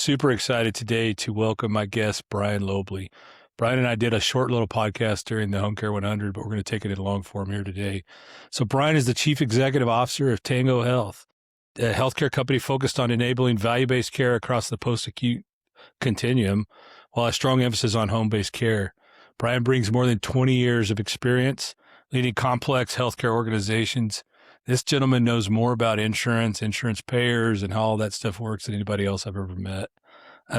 Super excited today to welcome my guest, Brian Lobley. Brian and I did a short little podcast during the Home Care 100, but we're going to take it in long form here today. So Brian is the Chief Executive Officer of Tango Health, a healthcare company focused on enabling value-based care across the post-acute continuum, while a strong emphasis on home-based care. Brian brings more than 20 years of experience leading complex healthcare organizations. This gentleman knows more about insurance payers, and how all that stuff works than anybody else I've ever met.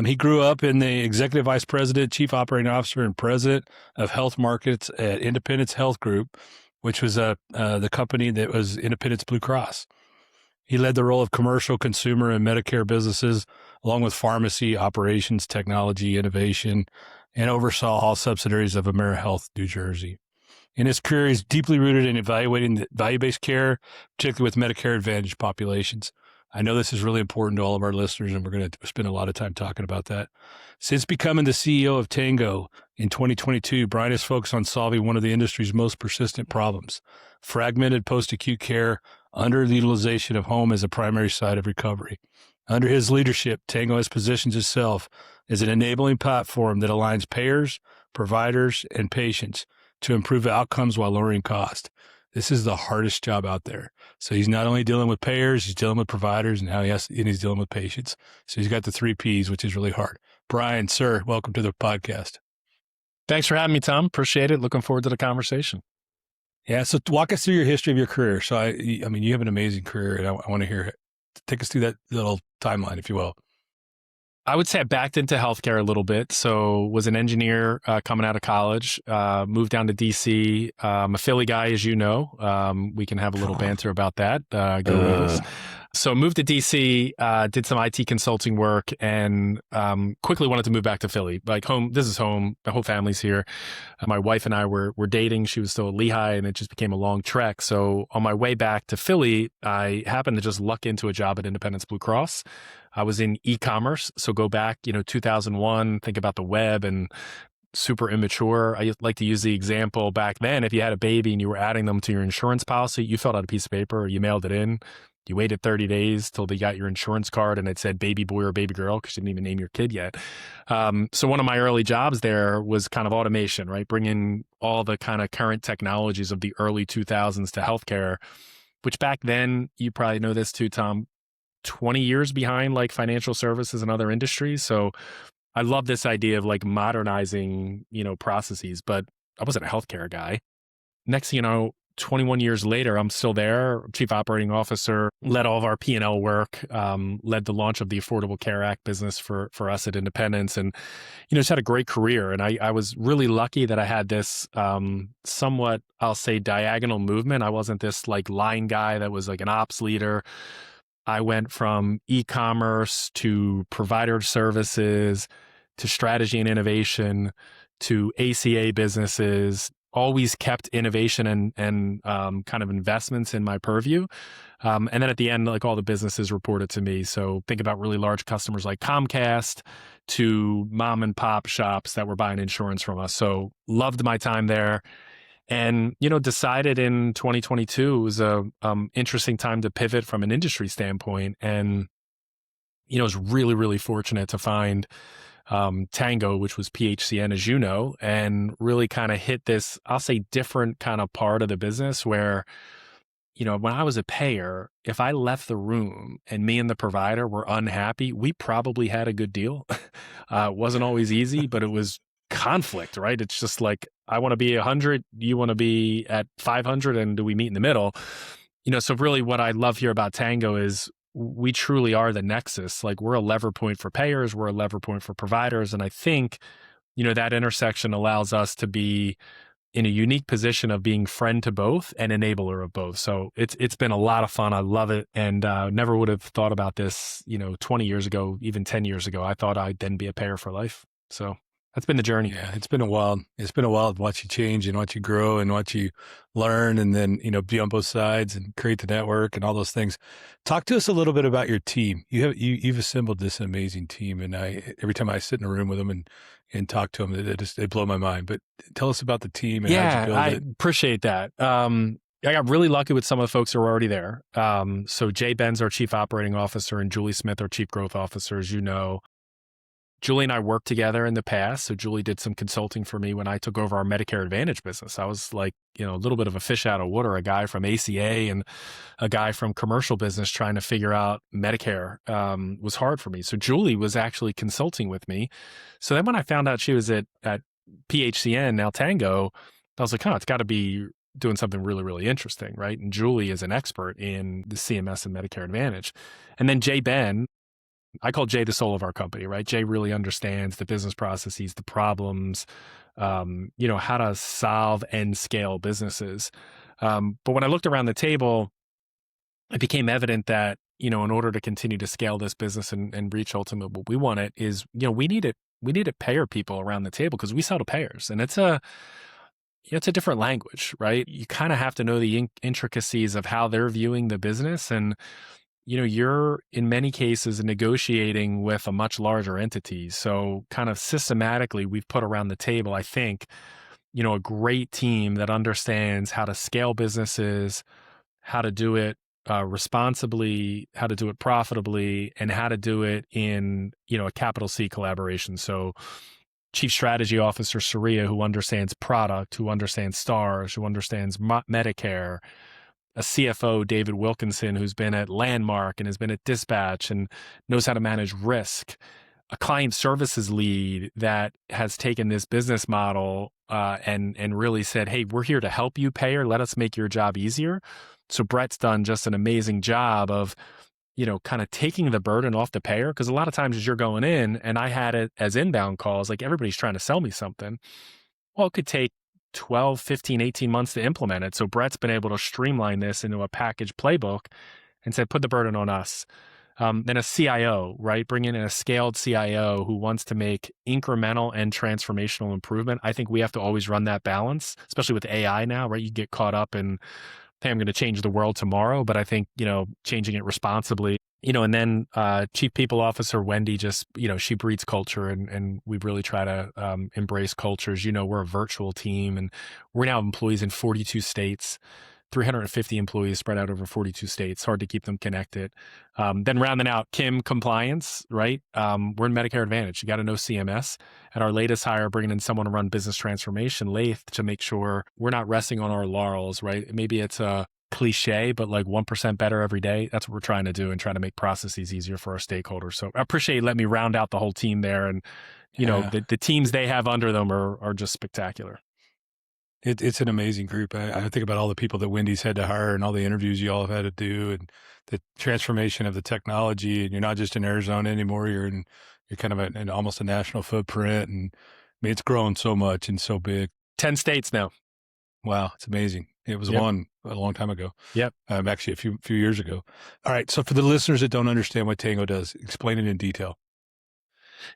He grew up in the Executive Vice President, Chief Operating Officer, and President of Health Markets at Independence Health Group, which was the company that was Independence Blue Cross. He led the role of commercial, consumer, and Medicare businesses, along with pharmacy, operations, technology, innovation, and oversaw all subsidiaries of AmeriHealth, New Jersey. In his career, he's deeply rooted in evaluating the value-based care, particularly with Medicare Advantage populations. I know this is really important to all of our listeners, and we're going to spend a lot of time talking about that. Since becoming the CEO of Tango in 2022, Brian is focused on solving one of the industry's most persistent problems: fragmented post-acute care, underutilization of home as a primary site of recovery. Under his leadership, Tango has positioned itself as an enabling platform that aligns payers, providers, and patients to improve outcomes while lowering cost. This is the hardest job out there. So he's not only dealing with payers, he's dealing with providers, and he's dealing with patients. So he's got the 3 Ps, which is really hard. Brian, sir, welcome to the podcast. Thanks for having me, Tom. Appreciate it. Looking forward to the conversation. Yeah. So walk us through your history of your career. So I mean, you have an amazing career, and I want to hear it. Take us through that little timeline, if you will. I would say I backed into healthcare a little bit. So was an engineer coming out of college, moved down to DC. I'm a Philly guy, as you know. We can have a little banter about that. Go Eagles. So moved to DC, did some IT consulting work, and quickly wanted to move back to Philly. Like home, this is home. The whole family's here. My wife and I were dating. She was still at Lehigh, and it just became a long trek. So on my way back to Philly, I happened to just luck into a job at Independence Blue Cross. I was in e-commerce. So go back, 2001, think about the web and super immature. I like to use the example back then. If you had a baby and you were adding them to your insurance policy, you filled out a piece of paper, you mailed it in. You waited 30 days till they got your insurance card and it said baby boy or baby girl because you didn't even name your kid yet. So one of my early jobs there was kind of automation, right? Bringing all the kind of current technologies of the early 2000s to healthcare, which back then, you probably know this too, Tom, 20 years behind like financial services and other industries. So I love this idea of like modernizing, processes, but I wasn't a healthcare guy. Next thing you know, 21 years later, I'm still there, Chief Operating Officer, led all of our P&L work, led the launch of the Affordable Care Act business for us at Independence, and, just had a great career. And I was really lucky that I had this somewhat, I'll say, diagonal movement. I wasn't this like line guy that was like an ops leader. I went from e-commerce to provider services to strategy and innovation to ACA businesses, always kept innovation and kind of investments in my purview. And then at the end, like all the businesses reported to me. So think about really large customers like Comcast to mom and pop shops that were buying insurance from us. So loved my time there. And, decided in 2022 it was a interesting time to pivot from an industry standpoint. And, I was really, really fortunate to find Tango, which was PHCN, as you know, and really kind of hit this, I'll say, different kind of part of the business where, when I was a payer, if I left the room and me and the provider were unhappy, we probably had a good deal. It wasn't always easy, but it was conflict, right? It's just like, I want to be 100, you want to be at 500, and do we meet in the middle? So really what I love here about Tango is we truly are the nexus. Like we're a lever point for payers, we're a lever point for providers. And I think, that intersection allows us to be in a unique position of being friend to both and enabler of both. So it's been a lot of fun. I love it. And never would have thought about this, 20 years ago, even 10 years ago. I thought I'd then be a payer for life. So that's been the journey. Yeah, it's been a while. It's been a while to watch you change and watch you grow and watch you learn, and then, be on both sides and create the network and all those things. Talk to us a little bit about your team. You've assembled this amazing team, and every time I sit in a room with them and talk to them, they blow my mind. But tell us about the team and how'd you build it. I appreciate that. I got really lucky with some of the folks who are already there. So Jay Ben's our Chief Operating Officer and Julie Smith, our Chief Growth Officer, as you know. Julie and I worked together in the past. So Julie did some consulting for me when I took over our Medicare Advantage business. I was like, a little bit of a fish out of water, a guy from ACA and a guy from commercial business trying to figure out Medicare was hard for me. So Julie was actually consulting with me. So then when I found out she was at PHCN, now Tango, I was like, it's got to be doing something really, really interesting, right? And Julie is an expert in the CMS and Medicare Advantage. And then Jay Ben, I call Jay the soul of our company, right? Jay really understands the business processes, the problems, how to solve and scale businesses. But when I looked around the table, it became evident that, in order to continue to scale this business and reach ultimately what we wanted is, we needed payer people around the table because we sell to payers, and it's a different language, right? You kind of have to know the intricacies of how they're viewing the business. And, you're in many cases negotiating with a much larger entity. So kind of systematically, we've put around the table, I think, a great team that understands how to scale businesses, how to do it responsibly, how to do it profitably, and how to do it in, a capital C collaboration. So Chief Strategy Officer Saria, who understands product, who understands stars, who understands Medicare, a CFO, David Wilkinson, who's been at Landmark and has been at Dispatch and knows how to manage risk, a client services lead that has taken this business model and really said, hey, we're here to help you, payer. Let us make your job easier. So Brett's done just an amazing job of, kind of taking the burden off the payer. Because a lot of times as you're going in, and I had it as inbound calls, like everybody's trying to sell me something. Well, it could take 12, 15, 18 months to implement it. So Brett's been able to streamline this into a package playbook and said, put the burden on us. Then a CIO, right? Bring in a scaled CIO who wants to make incremental and transformational improvement. I think we have to always run that balance, especially with AI now, right? You get caught up in, hey, I'm going to change the world tomorrow, but I think, changing it responsibly, and then Chief People Officer Wendy just, she breeds culture and we really try to embrace cultures. We're a virtual team and we're now employees in 42 states, 350 employees spread out over 42 states. Hard to keep them connected. Then rounding out Kim compliance, right? We're in Medicare Advantage. You got to know CMS. At our latest hire, bringing in someone to run business transformation, Lath, to make sure we're not resting on our laurels, right? Maybe it's a cliche, but like 1% better every day. That's what we're trying to do and trying to make processes easier for our stakeholders. So I appreciate you letting me round out the whole team there. And, the teams they have under them are just spectacular. It's an amazing group. I think about all the people that Wendy's had to hire and all the interviews you all have had to do and the transformation of the technology. And you're not just in Arizona anymore. You're kind of an almost a national footprint. And I mean, it's grown so much and so big. 10 states now. Wow. It's amazing. It was one a long time ago. Yep. Actually a few years ago. All right. So for the listeners that don't understand what Tango does, explain it in detail.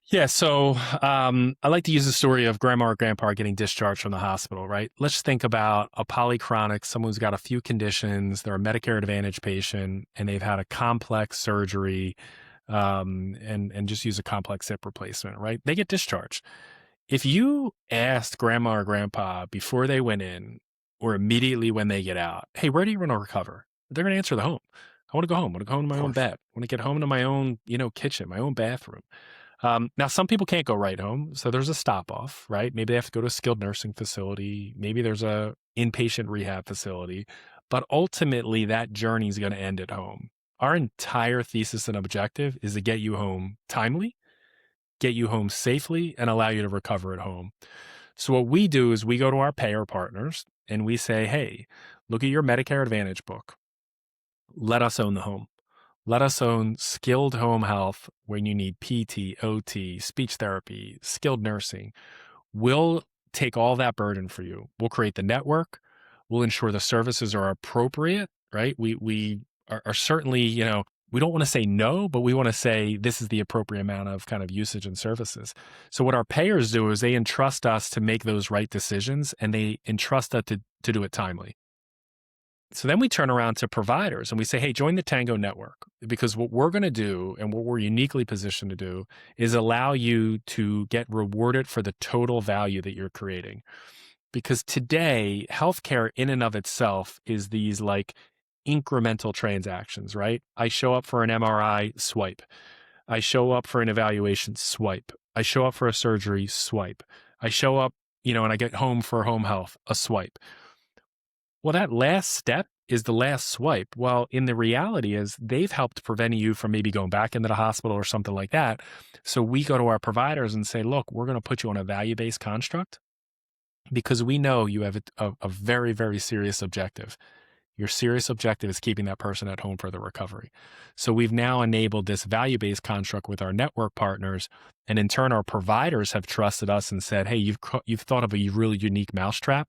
Yeah. So I like to use the story of grandma or grandpa getting discharged from the hospital, right? Let's think about a polychronic, someone who's got a few conditions, they're a Medicare Advantage patient, and they've had a complex surgery and just use a complex hip replacement, right? They get discharged. If you asked grandma or grandpa before they went in or immediately when they get out, hey, where do you want to recover? They're going to answer the home. I want to go home. I want to go home to my own bed. I want to get home to my own, kitchen, my own bathroom. Now, some people can't go right home. So there's a stop off, right? Maybe they have to go to a skilled nursing facility. Maybe there's a inpatient rehab facility. But ultimately, that journey is going to end at home. Our entire thesis and objective is to get you home timely, get you home safely, and allow you to recover at home. So what we do is we go to our payer partners and we say, hey, look at your Medicare Advantage book. Let us own the home. Let us own skilled home health when you need PT, OT, speech therapy, skilled nursing. We'll take all that burden for you. We'll create the network. We'll ensure the services are appropriate, right? We are certainly, we don't want to say no, but we want to say this is the appropriate amount of kind of usage and services. So what our payers do is they entrust us to make those right decisions and they entrust us to do it timely. So then we turn around to providers and we say, hey, join the Tango network, because what we're going to do and what we're uniquely positioned to do is allow you to get rewarded for the total value that you're creating. Because today, healthcare in and of itself is these like incremental transactions, right? I show up for an MRI, swipe. I show up for an evaluation, swipe. I show up for a surgery, swipe. I show up, and I get home for home health, a swipe. Well, that last step is the last swipe. Well, in the reality is they've helped prevent you from maybe going back into the hospital or something like that. So we go to our providers and say, look, we're going to put you on a value-based construct because we know you have a very, very serious objective. Your serious objective is keeping that person at home for the recovery. So we've now enabled this value-based construct with our network partners. And in turn, our providers have trusted us and said, hey, you've thought of a really unique mousetrap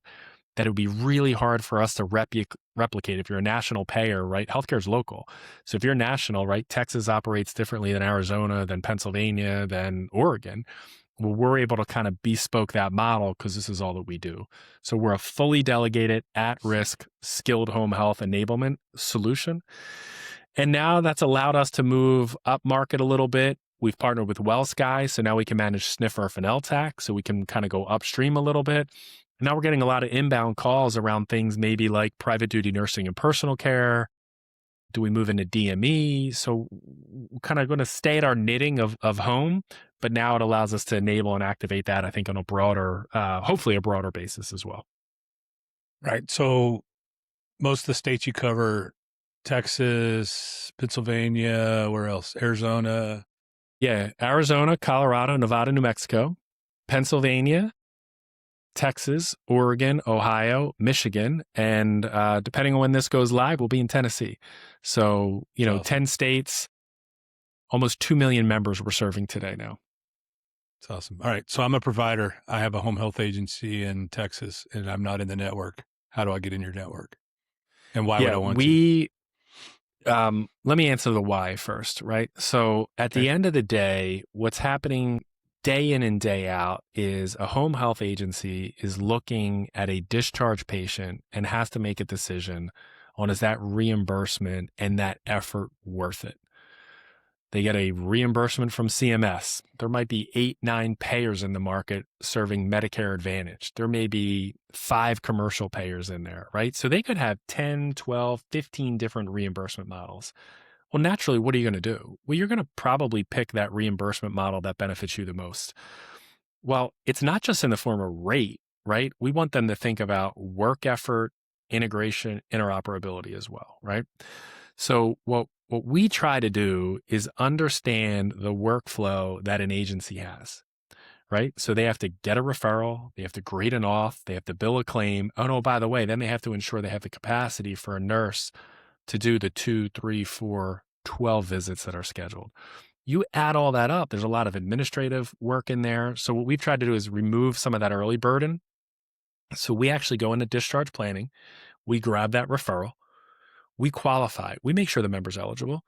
that it would be really hard for us to replicate if you're a national payer, right? Healthcare is local. So if you're national, right, Texas operates differently than Arizona, than Pennsylvania, than Oregon. Well, we're able to kind of bespoke that model because this is all that we do. So we're a fully delegated, at-risk, skilled home health enablement solution. And now that's allowed us to move up market a little bit. We've partnered with WellSky, so now we can manage SNF and LTAC, so we can kind of go upstream a little bit. Now we're getting a lot of inbound calls around things maybe like private duty nursing and personal care. Do we move into DME? So we're kind of going to stay at our knitting of home, but now it allows us to enable and activate that, I think, on a broader, hopefully a broader basis as well. Right. So most of the states you cover, Texas, Pennsylvania, where else? Arizona. Yeah. Arizona, Colorado, Nevada, New Mexico, Pennsylvania, Texas, Oregon, Ohio, Michigan, and depending on when this goes live, we'll be in Tennessee. So, Awesome. 10 states, almost 2 million members we're serving today now. It's awesome. All right. So I'm a provider. I have a home health agency in Texas and I'm not in the network. How do I get in your network? And why would I want to? Let me answer the why first, right? So at the end of the day, what's happening day in and day out is a home health agency is looking at a discharge patient and has to make a decision on is that reimbursement and that effort worth it? They get a reimbursement from CMS. There might be 8, 9 payers in the market serving Medicare Advantage. There may be 5 commercial payers in there, right? So they could have 10, 12, 15 different reimbursement models. Well, naturally, what are you going to do? Well, you're going to probably pick that reimbursement model that benefits you the most. Well, it's not just in the form of rate, right? We want them to think about work effort, integration, interoperability as well, right? So what we try to do is understand the workflow that an agency has, right? So they have to get a referral, they have to grade an auth, they have to bill a claim. Oh no, by the way, then they have to ensure they have the capacity for a nurse to do the 2, 3, 4, 12 visits that are scheduled. You add all that up, there's a lot of administrative work in there. So what we've tried to do is remove some of that early burden. So we actually go into discharge planning, we grab that referral, we qualify, we make sure the member's eligible,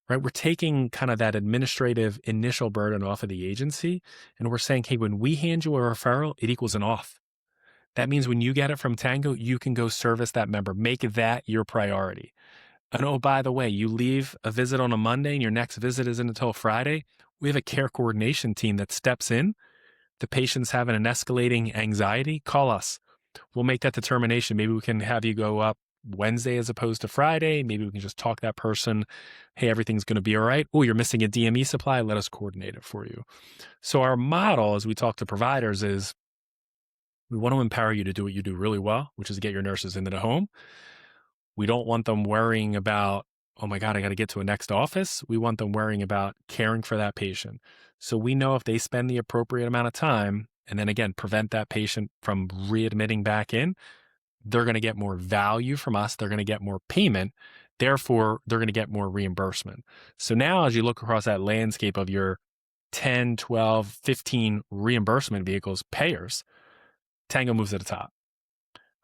right? We're taking kind of that administrative initial burden off of the agency. And we're saying, hey, when we hand you a referral, it equals an auth. That means when you get it from Tango, you can go service that member, make that your priority. And oh, by the way, you leave a visit on a Monday and your next visit isn't until Friday. We have a care coordination team that steps in. The patient's having an escalating anxiety, call us. We'll make that determination. Maybe we can have you go up Wednesday as opposed to Friday. Maybe we can just talk that person. Hey, everything's going to be all right. Oh, you're missing a DME supply. Let us coordinate it for you. So our model, as we talk to providers, is we want to empower you to do what you do really well, which is get your nurses into the home. We don't want them worrying about, oh my God, I got to get to a next office. We want them worrying about caring for that patient. So we know if they spend the appropriate amount of time and then again, prevent that patient from readmitting back in, they're going to get more value from us. They're going to get more payment. Therefore, they're going to get more reimbursement. So now as you look across that landscape of your 10, 12, 15 reimbursement vehicles, payers, Tango moves to the top,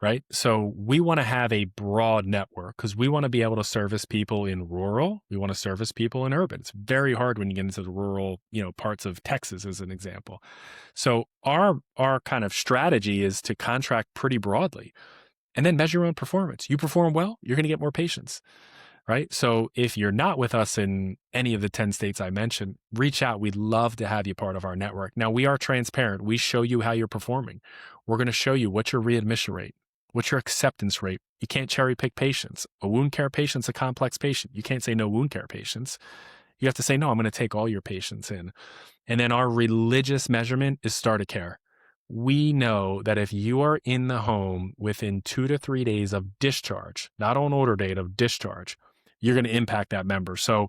right? So we want to have a broad network because we want to be able to service people in rural. We want to service people in urban. It's very hard when you get into the rural, parts of Texas as an example. So our kind of strategy is to contract pretty broadly and then measure your own performance. You perform well, you're going to get more patients, right? So if you're not with us in any of the 10 states I mentioned, reach out. We'd love to have you part of our network. Now, we are transparent. We show you how you're performing. We're going to show you what's your readmission rate, what's your acceptance rate. You can't cherry pick patients. A wound care patient's a complex patient. You can't say no wound care patients. You have to say, no, I'm going to take all your patients in. And then our religious measurement is start of care. We know that if you are in the home within 2 to 3 days of discharge, not on order date of discharge, you're going to impact that member. So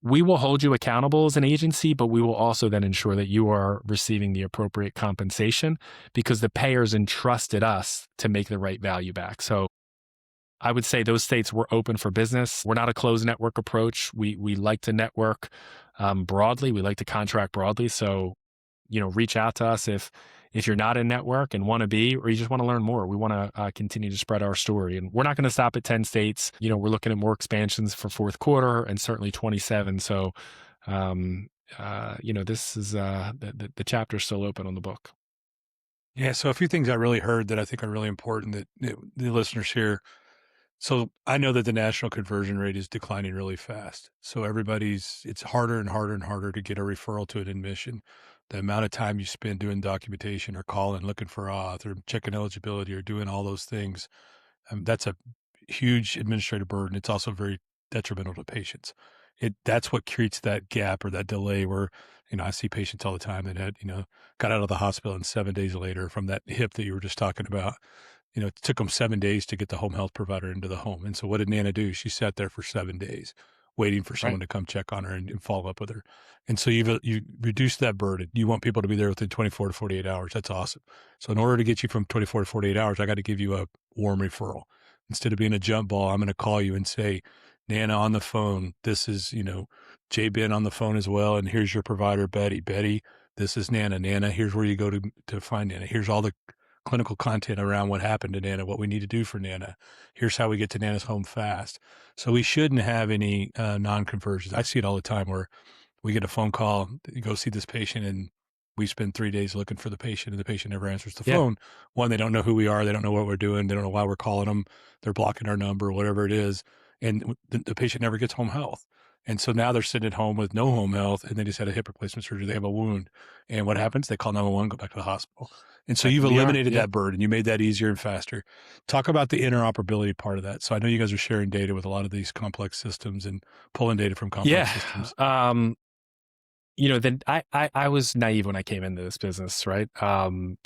we will hold you accountable as an agency, but we will also then ensure that you are receiving the appropriate compensation because the payers entrusted us to make the right value back. So I would say those states were open for business. We're not a closed network approach. We like to network broadly. We like to contract broadly. So, reach out to us if you're not in network and want to be, or you just want to learn more. We want to continue to spread our story. And we're not going to stop at 10 states. We're looking at more expansions for fourth quarter and certainly 27. So, this is the chapter's still open on the book. Yeah. So a few things I really heard that I think are really important that the listeners hear. So I know that the national conversion rate is declining really fast. So it's harder and harder and harder to get a referral to an admission. The amount of time you spend doing documentation or calling, looking for auth or checking eligibility or doing all those things, that's a huge administrative burden. It's also very detrimental to patients. That's what creates that gap or that delay where, I see patients all the time that had, got out of the hospital and 7 days later from that hip that you were just talking about. It took them 7 days to get the home health provider into the home. And so what did Nana do? She sat there for 7 days waiting for someone to come check on her and follow up with her. And so you reduce that burden. You want people to be there within 24 to 48 hours. That's awesome. So in order to get you from 24 to 48 hours, I got to give you a warm referral. Instead of being a jump ball, I'm going to call you and say, Nana on the phone, this is, Jay Ben on the phone as well. And here's your provider, Betty. Betty, this is Nana. Nana, here's where you go to find Nana. Here's all the clinical content around what happened to Nana, what we need to do for Nana. Here's how we get to Nana's home fast. So we shouldn't have any non-conversions. I see it all the time where we get a phone call, you go see this patient, and we spend 3 days looking for the patient, and the patient never answers the phone. One, they don't know who we are. They don't know what we're doing. They don't know why we're calling them. They're blocking our number, whatever it is. And the patient never gets home health. And so now they're sitting at home with no home health, and they just had a hip replacement surgery. They have a wound. And what happens? They call 911, go back to the hospital. And so you've eliminated that burden. You made that easier and faster. Talk about the interoperability part of that. So I know you guys are sharing data with a lot of these complex systems and pulling data from complex systems. Then I was naive when I came into this business, right?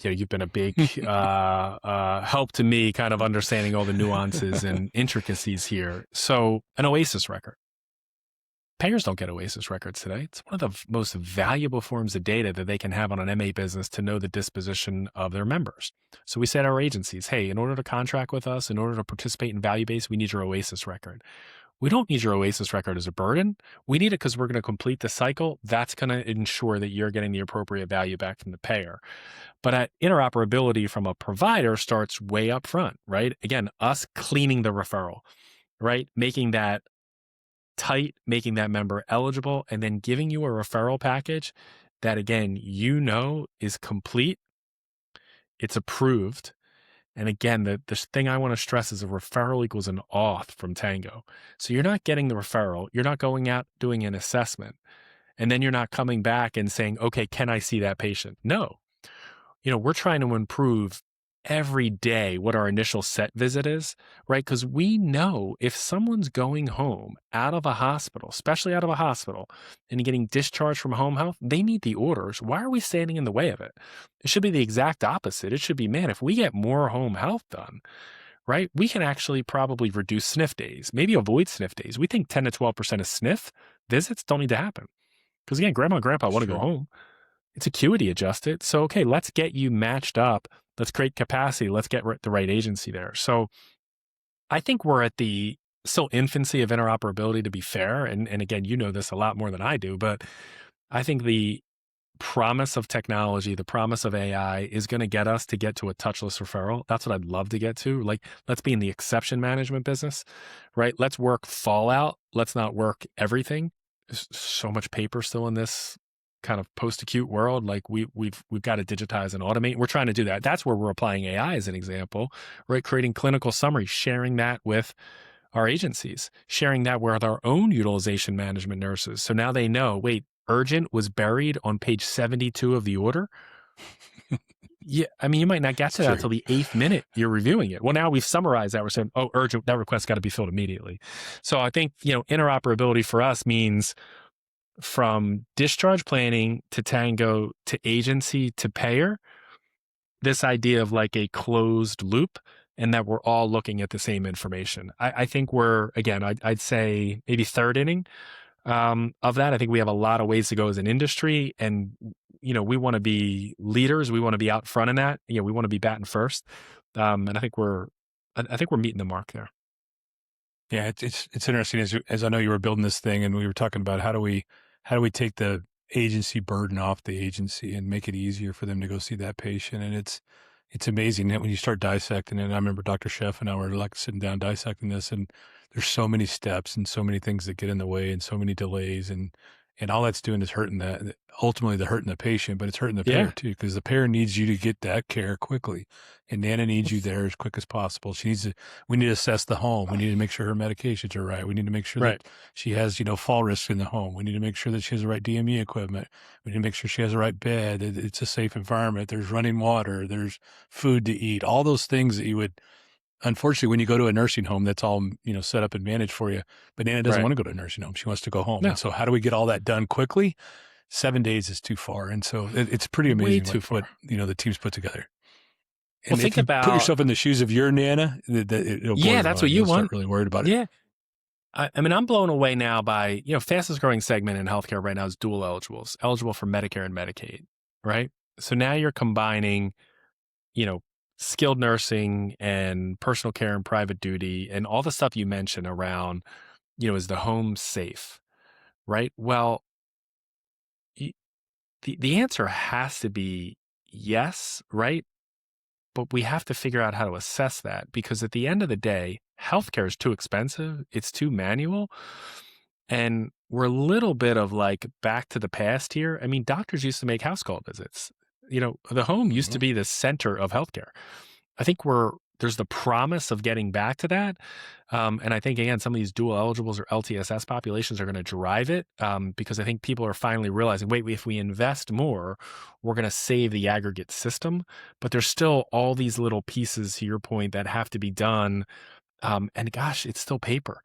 You've been a big help to me kind of understanding all the nuances and intricacies here. So an OASIS record. Payers don't get OASIS records today. It's one of the most valuable forms of data that they can have on an MA business to know the disposition of their members. So we say to our agencies, hey, in order to contract with us, in order to participate in value-based, we need your OASIS record. We don't need your OASIS record as a burden. We need it because we're going to complete the cycle. That's going to ensure that you're getting the appropriate value back from the payer. But interoperability from a provider starts way up front, right? Again, us cleaning the referral, right? Making that tight, making that member eligible, and then giving you a referral package that, again, is complete. It's approved. And again, the thing I want to stress is a referral equals an auth from Tango. So you're not getting the referral. You're not going out doing an assessment. And then you're not coming back and saying, okay, can I see that patient? No. We're trying to improve every day what our initial set visit is, right? Because we know if someone's going home out of a hospital, especially out of a hospital, and getting discharged from home health, they need the orders. Why are we standing in the way of it? It should be the exact opposite. It should be, man, if we get more home health done, right, we can actually probably reduce SNF days, maybe avoid SNF days. We think 10 to 12% of SNF visits don't need to happen. Because again, grandma and grandpa want to go home. It's acuity adjusted. So, okay, let's get you matched up. Let's create capacity. Let's get the right agency there. So I think we're at the still infancy of interoperability, to be fair. And again, you know this a lot more than I do, but I think the promise of technology, the promise of AI is going to get us to get to a touchless referral. That's what I'd love to get to. Like, let's be in the exception management business, right? Let's work fallout. Let's not work everything. There's so much paper still in this kind of post-acute world. Like we've got to digitize and automate. We're trying to do that. That's where we're applying AI as an example, right? Creating clinical summaries, sharing that with our agencies, sharing that with our own utilization management nurses. So now they know, wait, urgent was buried on page 72 of the order. Yeah, I mean, you might not get to that until the 8th minute you're reviewing it. Well, now we've summarized that. We're saying, oh, urgent, that request got to be filled immediately. So I think, interoperability for us means from discharge planning to Tango to agency to payer, this idea of like a closed loop and that we're all looking at the same information. I think we're, again, I'd say maybe third inning of that. I think we have a lot of ways to go as an industry, and we want to be leaders. We want to be out front in that. We want to be batting first, and I think we're meeting the mark there. Yeah, it's interesting as I know you were building this thing, and we were talking about how do we take the agency burden off the agency and make it easier for them to go see that patient. And it's amazing that when you start dissecting it. I remember Dr. Chef and I were like sitting down dissecting this, and there's so many steps and so many things that get in the way and so many delays, and all that's doing is hurting ultimately they're hurting the patient, but it's hurting the payer too, because the payer needs you to get that care quickly, and Nana needs you there as quick as possible. We need to assess the home. We need to make sure her medications are right. We need to make sure that she has, fall risks in the home. We need to make sure that she has the right DME equipment. We need to make sure she has the right bed. It's a safe environment. There's running water. There's food to eat. All those things that you would, unfortunately, when you go to a nursing home, that's all, set up and managed for you. But Nana doesn't want to go to a nursing home. She wants to go home. No. And so how do we get all that done quickly? 7 days is too far. And so it's pretty amazing what the team's put together. And think about, put yourself in the shoes of your Nana, that's what you want. Not really worried about it. Yeah. I mean, I'm blown away now by, fastest growing segment in healthcare right now is dual eligibles, eligible for Medicare and Medicaid, right? So now you're combining, skilled nursing and personal care and private duty and all the stuff you mentioned around, is the home safe, right? Well, the answer has to be yes, right? But we have to figure out how to assess that, because at the end of the day, healthcare is too expensive. It's too manual. And we're a little bit of like back to the past here. I mean, doctors used to make house call visits. The home used to be the center of healthcare. I think there's the promise of getting back to that. And I think, again, some of these dual eligibles or LTSS populations are going to drive it, because I think people are finally realizing, wait, if we invest more, we're going to save the aggregate system. But there's still all these little pieces, to your point, that have to be done. And gosh, it's still paper.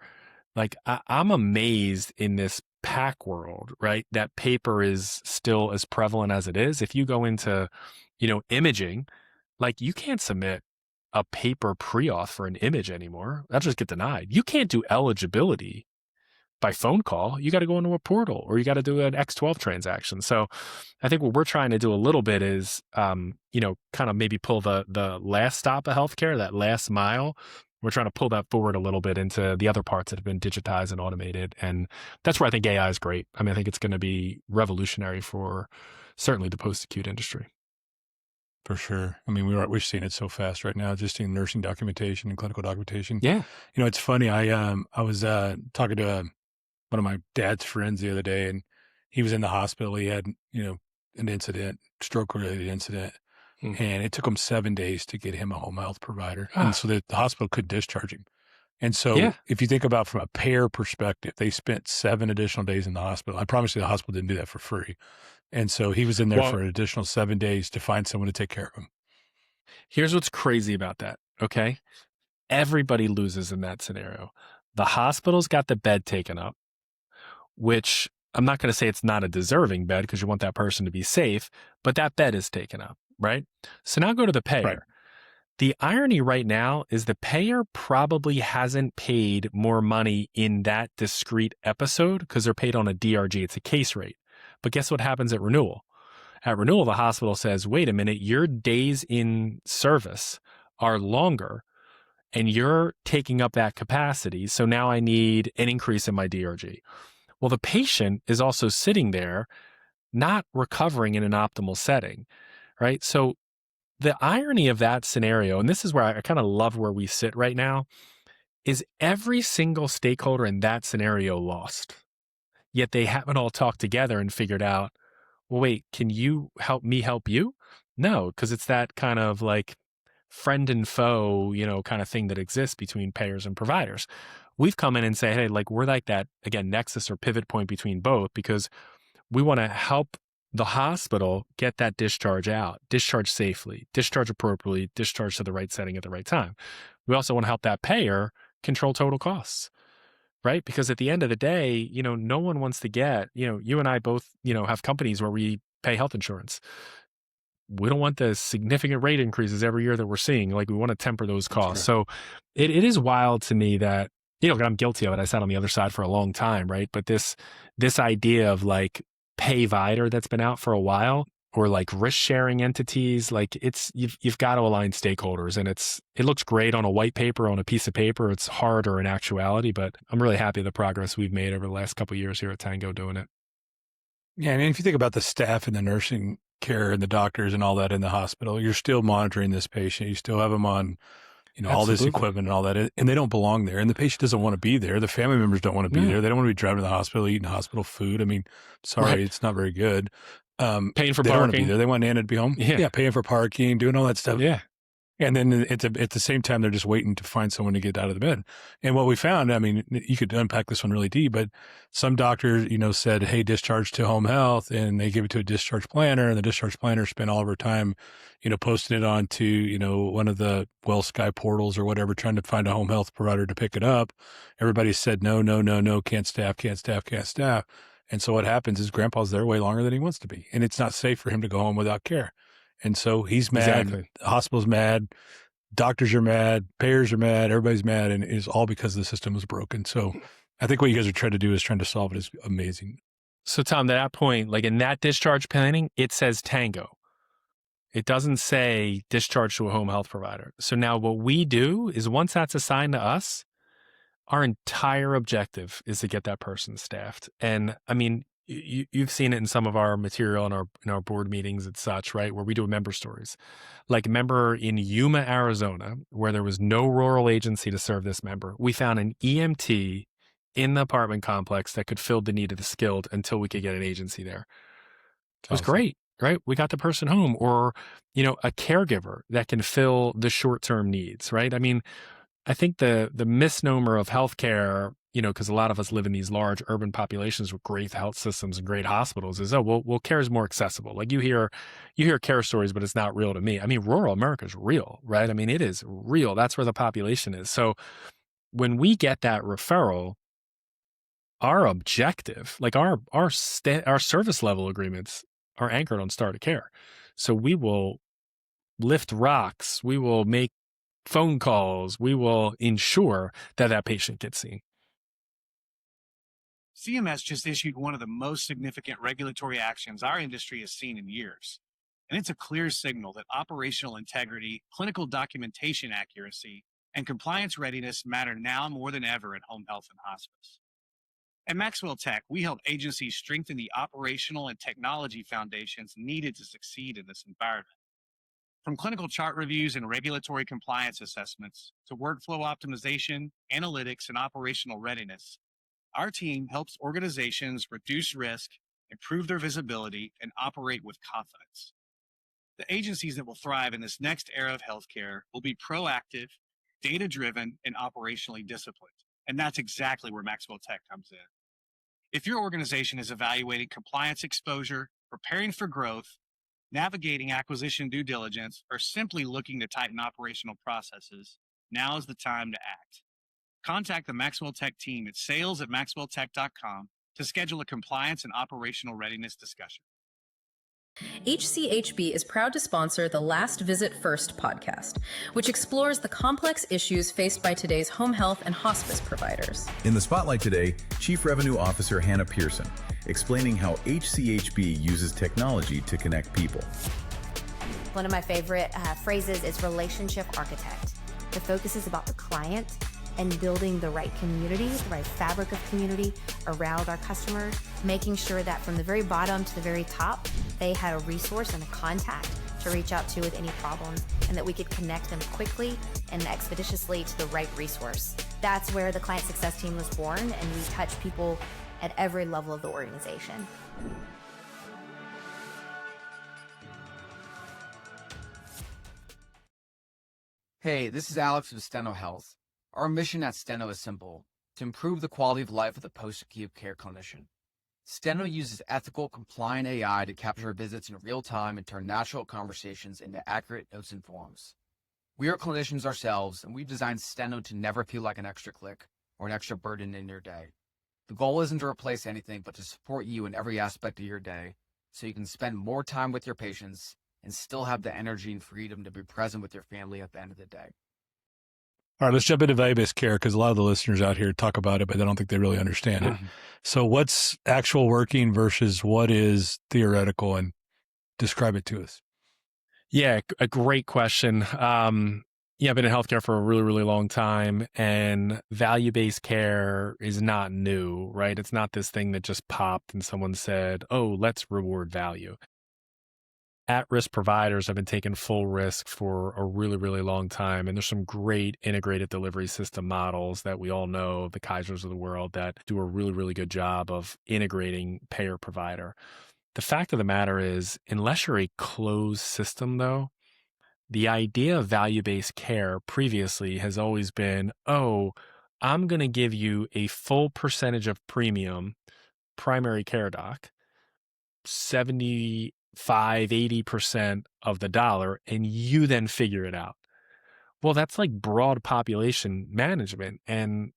Like I'm amazed in this PAC world, right? That paper is still as prevalent as it is. If you go into, imaging, like you can't submit a paper pre-auth for an image anymore. That'll just get denied. You can't do eligibility by phone call. You got to go into a portal, or you got to do an X12 transaction. So I think what we're trying to do a little bit is, kind of maybe pull the last stop of healthcare, that last mile. We're trying to pull that forward a little bit into the other parts that have been digitized and automated. And that's where I think AI is great. I mean, I think it's going to be revolutionary for certainly the post-acute industry. For sure. I mean, we're seeing it so fast right now, just in nursing documentation and clinical documentation. Yeah. It's funny. I was talking to one of my dad's friends the other day, and he was in the hospital. He had, an incident, stroke-related incident, and it took him 7 days to get him a home health provider. And so the hospital could discharge him. And so if you think about from a payer perspective, they spent 7 additional days in the hospital. I promise you the hospital didn't do that for free. And so he was in there for an additional 7 days to find someone to take care of him. Here's what's crazy about that, okay? Everybody loses in that scenario. The hospital's got the bed taken up, which I'm not going to say it's not a deserving bed, because you want that person to be safe, but that bed is taken up, right? So now go to the payer. Right. The irony right now is the payer probably hasn't paid more money in that discrete episode because they're paid on a DRG. It's a case rate. But guess what happens at renewal? At renewal, the hospital says, wait a minute, your days in service are longer and you're taking up that capacity. So now I need an increase in my DRG. Well, the patient is also sitting there not recovering in an optimal setting, right? So the irony of that scenario, and this is where I kind of love where we sit right now, is every single stakeholder in that scenario lost. Yet they haven't all talked together and figured out, well, wait, can you help me help you? No, because it's that kind of like friend and foe, kind of thing that exists between payers and providers. We've come in and say, hey, like we're like that, again, nexus or pivot point between both, because we want to help the hospital get that discharge out, discharge safely, discharge appropriately, discharge to the right setting at the right time. We also want to help that payer control total costs, right? Because at the end of the day, no one wants to get, you and I both, have companies where we pay health insurance. We don't want the significant rate increases every year that we're seeing. Like, we want to temper those costs. Sure. So it is wild to me that, I'm guilty of it. I sat on the other side for a long time, right? But this idea of like pay Vider that's been out for a while, or like risk sharing entities, like you've got to align stakeholders, and it looks great on a white paper, on a piece of paper. It's harder in actuality, but I'm really happy with the progress we've made over the last couple of years here at Tango doing it. Yeah, and if you think about the staff and the nursing care and the doctors and all that in the hospital, you're still monitoring this patient. You still have them on, all this Absolutely. equipment and all that, and they don't belong there. And the patient doesn't want to be there. The family members don't want to be No. there. They don't want to be driving to the hospital, eating hospital food. I mean, sorry, Right. It's not very good. Paying for They don't want to be parking. there. They want Nana to be home. Yeah. Paying for parking, doing all that stuff. Yeah. And then at the same time, they're just waiting to find someone to get out of the bed. And what we found, I mean, you could unpack this one really deep, but some doctors, said, hey, discharge to home health, and they give it to a discharge planner, and the discharge planner spent all of her time, posting it onto, one of the WellSky portals or whatever, trying to find a home health provider to pick it up. Everybody said, no, can't staff. And so what happens is grandpa's there way longer than he wants to be. And it's not safe for him to go home without care. And so he's mad, Exactly. the hospital's mad, doctors are mad, payers are mad, everybody's mad, and it's all because the system was broken. So I think what you guys are trying to do is trying to solve it is amazing. So Tom, to that point, like in that discharge planning, it says Tango. It doesn't say discharge to a home health provider. So now what we do is, once that's assigned to us, our entire objective is to get that person staffed. And I mean, you've seen it in some of our material in our board meetings and such, right? Where we do member stories. Like, member in Yuma, Arizona, where there was no rural agency to serve this member, we found an EMT in the apartment complex that could fill the need of the skilled until we could get an agency there. It was great, right? We got the person home. Or, a caregiver that can fill the short-term needs, right? I mean, I think the misnomer of healthcare, because a lot of us live in these large urban populations with great health systems and great hospitals, is, well, care is more accessible. Like, you hear care stories, but it's not real to me. I mean, rural America is real, right? I mean, it is real. That's where the population is. So when we get that referral, our objective, like our service level agreements, are anchored on start of care. So we will lift rocks, we will make phone calls, we will ensure that that patient gets seen. CMS just issued one of the most significant regulatory actions our industry has seen in years. And it's a clear signal that operational integrity, clinical documentation accuracy, and compliance readiness matter now more than ever in home health and hospice. At Maxwell Tech, we help agencies strengthen the operational and technology foundations needed to succeed in this environment. From clinical chart reviews and regulatory compliance assessments to workflow optimization, analytics, and operational readiness, our team helps organizations reduce risk, improve their visibility, and operate with confidence. The agencies that will thrive in this next era of healthcare will be proactive, data-driven, and operationally disciplined. And that's exactly where Maxwell Tech comes in. If your organization is evaluating compliance exposure, preparing for growth, navigating acquisition due diligence, or simply looking to tighten operational processes, now is the time to act. Contact the Maxwell Tech team at sales@maxwelltech.com to schedule a compliance and operational readiness discussion. HCHB is proud to sponsor the Last Visit First podcast, which explores the complex issues faced by today's home health and hospice providers. In the spotlight today, Chief Revenue Officer Hannah Pearson, explaining how HCHB uses technology to connect people. One of my favorite phrases is relationship architect. The focus is about the client and building the right community, the right fabric of community around our customers, making sure that from the very bottom to the very top, they had a resource and a contact to reach out to with any problems, and that we could connect them quickly and expeditiously to the right resource. That's where the client success team was born, and we touch people at every level of the organization. Hey, this is Alex with Steno Health. Our mission at Steno is simple: to improve the quality of life of the post-acute care clinician. Steno uses ethical, compliant AI to capture visits in real time and turn natural conversations into accurate notes and forms. We are clinicians ourselves, and we've designed Steno to never feel like an extra click. or an extra burden in your day. The goal isn't to replace anything, but to support you in every aspect of your day so you can spend more time with your patients and still have the energy and freedom to be present with your family at the end of the day. All right, let's jump into value-based care because a lot of the listeners out here talk about it, but I don't think they really understand it. So what's actual working versus what is theoretical, and describe it to us. Yeah, a great question. I've been in healthcare for a really, really long time, and value-based care is not new, right? It's not this thing that just popped and someone said, oh, let's reward value. At-risk providers have been taking full risk for a really, really long time. And there's some great integrated delivery system models that we all know, the Kaisers of the world, that do a really, really good job of integrating payer-provider. The fact of the matter is, unless you're a closed system, though, the idea of value-based care previously has always been, oh, I'm going to give you a full percentage of premium, primary care doc, 80% of the dollar, and you then figure it out. Well, that's like broad population management. And,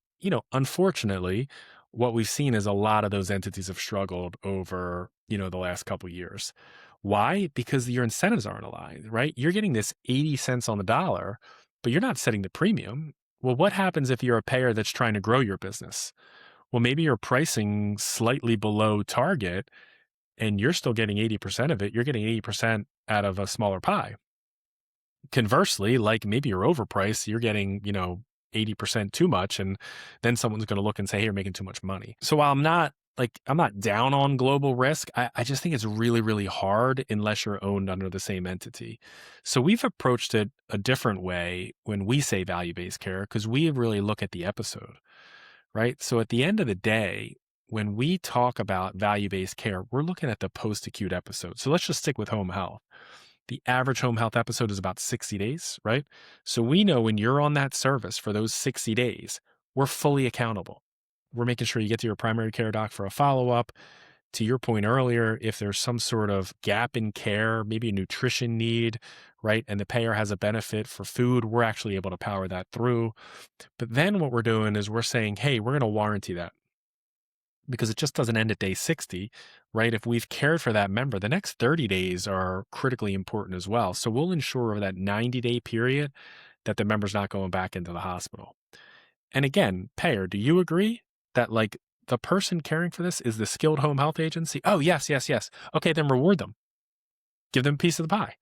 unfortunately, what we've seen is a lot of those entities have struggled over, the last couple of years. Why? Because your incentives aren't aligned, right? You're getting this 80 cents on the dollar, but you're not setting the premium. Well, what happens if you're a payer that's trying to grow your business? Well, maybe you're pricing slightly below target and you're still getting 80% of it. You're getting 80% out of a smaller pie. Conversely, like maybe you're overpriced, you're getting, 80% too much. And then someone's going to look and say, hey, you're making too much money. So while I'm not down on global risk, I just think it's really, really hard unless you're owned under the same entity. So we've approached it a different way when we say value-based care, because we really look at the episode, right? So at the end of the day, when we talk about value-based care, we're looking at the post-acute episode. So let's just stick with home health. The average home health episode is about 60 days, right? So we know when you're on that service for those 60 days, we're fully accountable. We're making sure you get to your primary care doc for a follow-up. To your point earlier, if there's some sort of gap in care, maybe a nutrition need, right, and the payer has a benefit for food, we're actually able to power that through. But then what we're doing is we're saying, hey, we're going to warranty that, because it just doesn't end at day 60, right? If we've cared for that member, the next 30 days are critically important as well. So we'll ensure over that 90-day period that the member's not going back into the hospital. And again, payer, do you agree that like the person caring for this is the skilled home health agency? Oh, yes. Okay, then reward them. Give them a piece of the pie.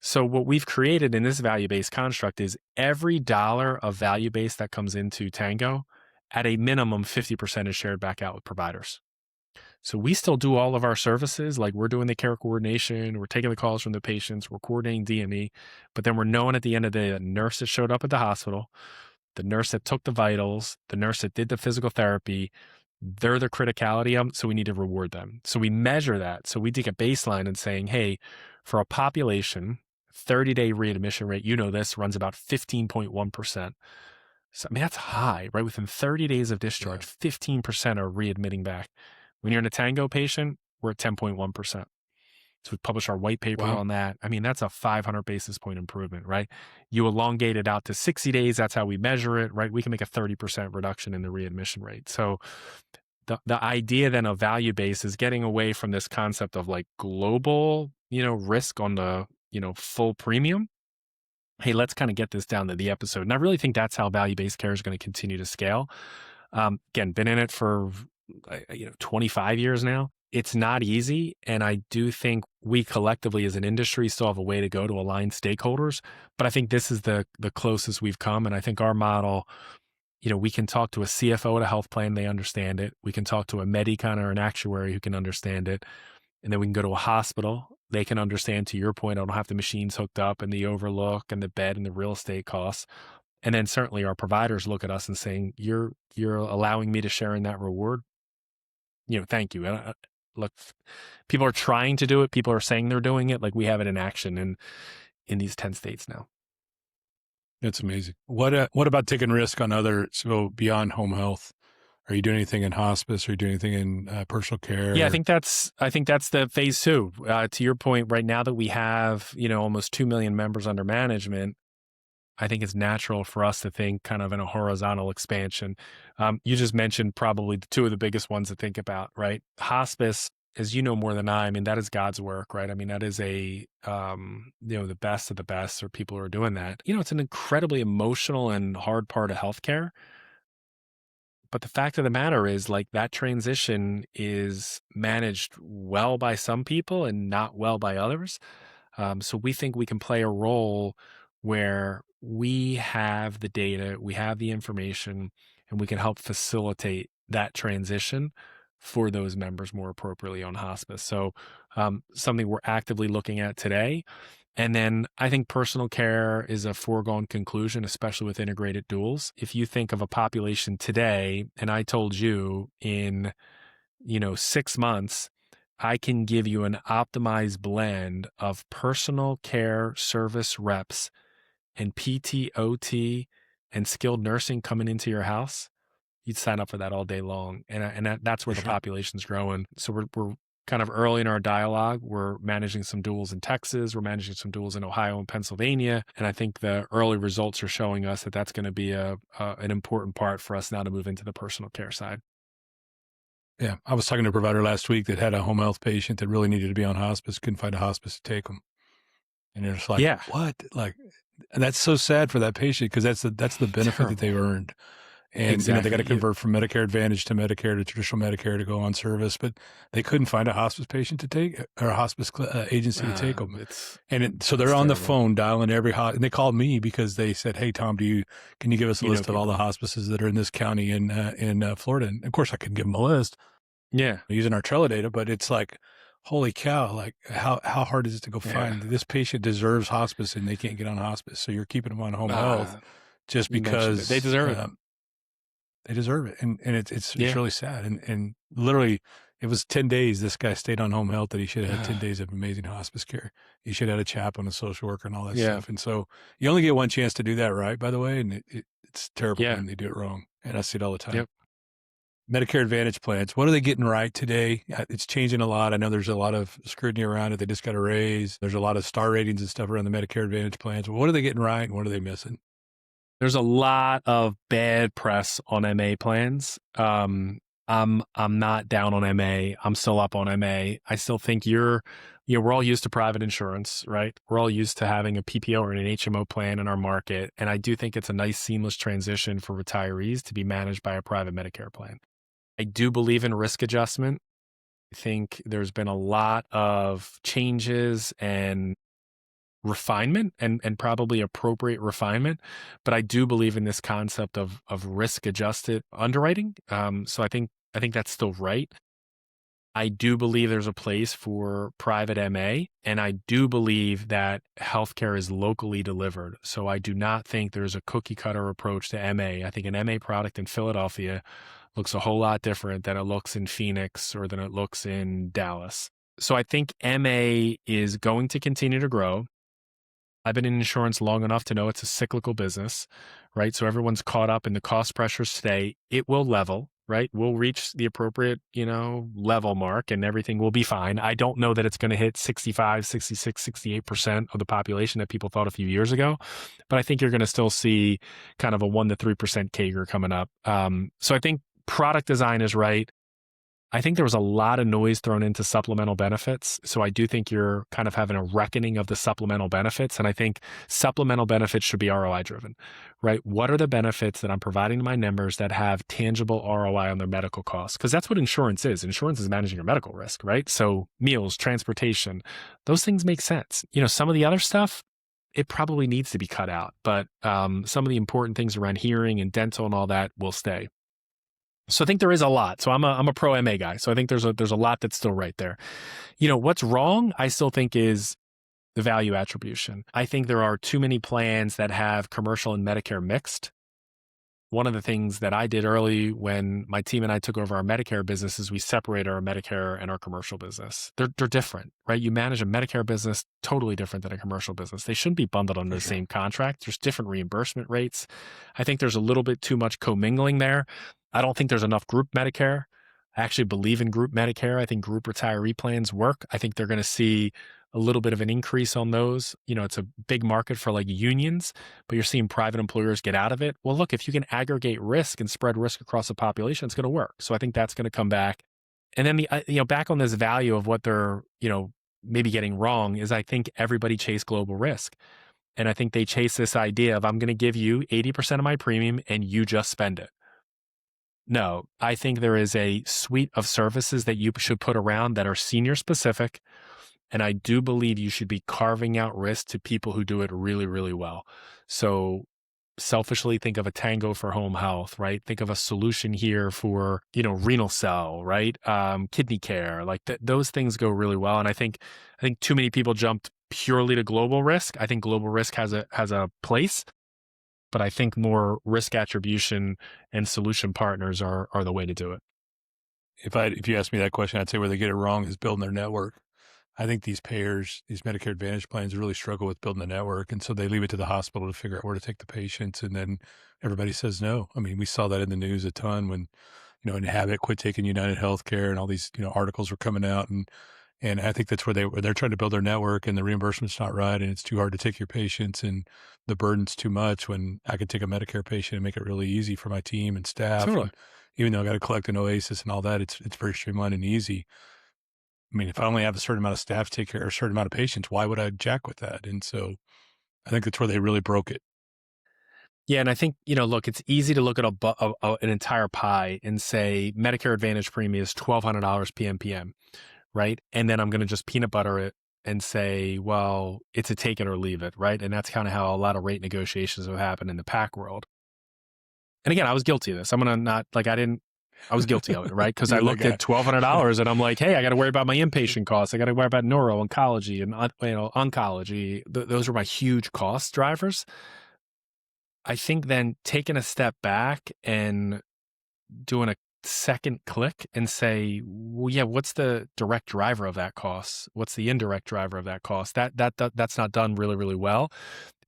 So what we've created in this value-based construct is every dollar of value-based that comes into Tango, at a minimum, 50% is shared back out with providers. So we still do all of our services, like we're doing the care coordination, we're taking the calls from the patients, we're coordinating DME, but then we're knowing at the end of the day that nurse that showed up at the hospital, the nurse that took the vitals, the nurse that did the physical therapy, they're the criticality of them, so we need to reward them. So we measure that. So we take a baseline and saying, hey, for a population, 30-day readmission rate, this runs about 15.1%. So, that's high, right? Within 30 days of discharge, 15% are readmitting back. When you're in a Tango patient, we're at 10.1%. So we published our white paper on that. That's a 500 basis point improvement, right? You elongate it out to 60 days. That's how we measure it, right? We can make a 30% reduction in the readmission rate. So the idea then of value-based is getting away from this concept of like global, risk on the, full premium. Hey, let's kind of get this down to the episode. And I really think that's how value-based care is going to continue to scale. Again, been in it for 25 years now. It's not easy. And I do think we collectively as an industry still have a way to go to align stakeholders. But I think this is the closest we've come. And I think our model, we can talk to a CFO at a health plan, they understand it. We can talk to a medicon or an actuary who can understand it. And then we can go to a hospital. They can understand, to your point, I don't have the machines hooked up and the overlook and the bed and the real estate costs. And then certainly our providers look at us and saying, you're allowing me to share in that reward. Thank you. And look, people are trying to do it. People are saying they're doing it. Like we have it in action in these 10 states now. That's amazing. What about taking risk on so beyond home health? Are you doing anything in hospice? Are you doing anything in personal care? Yeah, I think that's the phase 2. To your point, right now that we have, almost 2 million members under management, I think it's natural for us to think kind of in a horizontal expansion. You just mentioned probably the two of the biggest ones to think about, right? Hospice, as you know more than I mean, that is God's work, right? I mean, that is the best of the best, or people who are doing that. It's an incredibly emotional and hard part of healthcare. But the fact of the matter is, like, that transition is managed well by some people and not well by others. So we think we can play a role where we have the data, we have the information, and we can help facilitate that transition for those members more appropriately on hospice. So something we're actively looking at today. And then I think personal care is a foregone conclusion, especially with integrated duals. If you think of a population today, and I told you in 6 months, I can give you an optimized blend of personal care service reps and PT, OT, and skilled nursing coming into your house, you'd sign up for that all day long. And that's where the population's growing. So we're kind of early in our dialogue. We're managing some duals in Texas. We're managing some duals in Ohio and Pennsylvania. And I think the early results are showing us that that's going to be an important part for us now to move into the personal care side. Yeah. I was talking to a provider last week that had a home health patient that really needed to be on hospice, couldn't find a hospice to take them. And they're just like, Yeah. what? Like, and that's so sad for that patient, because that's the benefit that they earned. And Exactly. they got to convert from Medicare Advantage to Medicare to traditional Medicare to go on service, but they couldn't find a hospice patient to take, or a hospice agency to take them. So they're on the phone dialing every and they called me because they said, "Hey Tom, can you give us a list of all the hospices that are in this county in Florida?" And of course, I couldn't give them a list. Yeah, using our Trello data, but it's like, holy cow! Like how hard is it to go find this patient deserves hospice and they can't get on hospice, so you're keeping them on home health just because they deserve it. They deserve it. And it's really sad. And literally it was 10 days this guy stayed on home health that he should have had 10 days of amazing hospice care. He should have had a chaplain, a social worker, and all that stuff. And so you only get one chance to do that right, by the way. And it's terrible when they do it wrong. And I see it all the time. Yep. Medicare Advantage plans, what are they getting right today? It's changing a lot. I know there's a lot of scrutiny around it. They just got a raise. There's a lot of star ratings and stuff around the Medicare Advantage plans. What are they getting right and what are they missing? There's a lot of bad press on MA plans. I'm not down on MA. I'm still up on MA. I still think we're all used to private insurance, right? We're all used to having a PPO or an HMO plan in our market. And I do think it's a nice seamless transition for retirees to be managed by a private Medicare plan. I do believe in risk adjustment. I think there's been a lot of changes and refinement and probably appropriate refinement, but I do believe in this concept of risk adjusted underwriting. So I think that's still right. I do believe there's a place for private MA, and I do believe that healthcare is locally delivered. So I do not think there's a cookie cutter approach to MA. I think an MA product in Philadelphia looks a whole lot different than it looks in Phoenix or than it looks in Dallas. So I think MA is going to continue to grow. I've been in insurance long enough to know it's a cyclical business, right? So everyone's caught up in the cost pressures today. It will level, right? We'll reach the appropriate, level mark and everything will be fine. I don't know that it's going to hit 65, 66, 68% of the population that people thought a few years ago, but I think you're going to still see kind of a 1% to 3% CAGR coming up. So I think product design is right. I think there was a lot of noise thrown into supplemental benefits. So I do think you're kind of having a reckoning of the supplemental benefits. And I think supplemental benefits should be ROI driven, right? What are the benefits that I'm providing to my members that have tangible ROI on their medical costs? Because that's what insurance is. Insurance is managing your medical risk, right? So meals, transportation, those things make sense. Some of the other stuff, it probably needs to be cut out. But some of the important things around hearing and dental and all that will stay. So I think there is a lot. So I'm a pro MA guy. So I think there's a lot that's still right there. What's wrong, I still think, is the value attribution. I think there are too many plans that have commercial and Medicare mixed. One of the things that I did early when my team and I took over our Medicare business is we separated our Medicare and our commercial business. They're different, right? You manage a Medicare business totally different than a commercial business. They shouldn't be bundled under the same contract. There's different reimbursement rates. I think there's a little bit too much commingling there. I don't think there's enough group Medicare. I actually believe in group Medicare. I think group retiree plans work. I think they're going to see a little bit of an increase on those. It's a big market for like unions, but you're seeing private employers get out of it. Well, look, if you can aggregate risk and spread risk across the population, it's going to work. So I think that's going to come back. And then back on this value of what they're, maybe getting wrong is I think everybody chased global risk. And I think they chase this idea of I'm going to give you 80% of my premium and you just spend it. No, I think there is a suite of services that you should put around that are senior specific. And I do believe you should be carving out risk to people who do it really, really well. So selfishly think of a Tango for home health, right? Think of a solution here for, renal cell, right? Kidney care, like those things go really well. And I think too many people jumped purely to global risk. I think global risk has a place, but I think more risk attribution and solution partners are the way to do it. If you ask me that question, I'd say where they get it wrong is building their network. I think these payers, these Medicare Advantage plans really struggle with building the network. And so they leave it to the hospital to figure out where to take the patients. And then everybody says no. I mean, we saw that in the news a ton when, Inhabit quit taking United Healthcare and all these, articles were coming out. And I think that's where they're trying to build their network and the reimbursement's not right. And it's too hard to take your patients and the burden's too much when I could take a Medicare patient and make it really easy for my team and staff. Totally. And even though I got to collect an OASIS and all that, it's very streamlined and easy. I mean, if I only have a certain amount of staff to take care of a certain amount of patients, why would I jack with that? And so I think that's where they really broke it. Yeah. And I think, look, it's easy to look at an entire pie and say Medicare Advantage premium is $1,200 PMPM, right? And then I'm going to just peanut butter it and say, well, it's a take it or leave it, right? And that's kind of how a lot of rate negotiations have happened in the PAC world. And again, I was guilty of this. I'm going to not, I was guilty of it, right? Because I looked at $1,200 and I'm like, hey, I got to worry about my inpatient costs. I got to worry about neuro, oncology, and oncology. Those are my huge cost drivers. I think then taking a step back and doing a second click and say, well, yeah, what's the direct driver of that cost? What's the indirect driver of that cost? That's not done really, really well,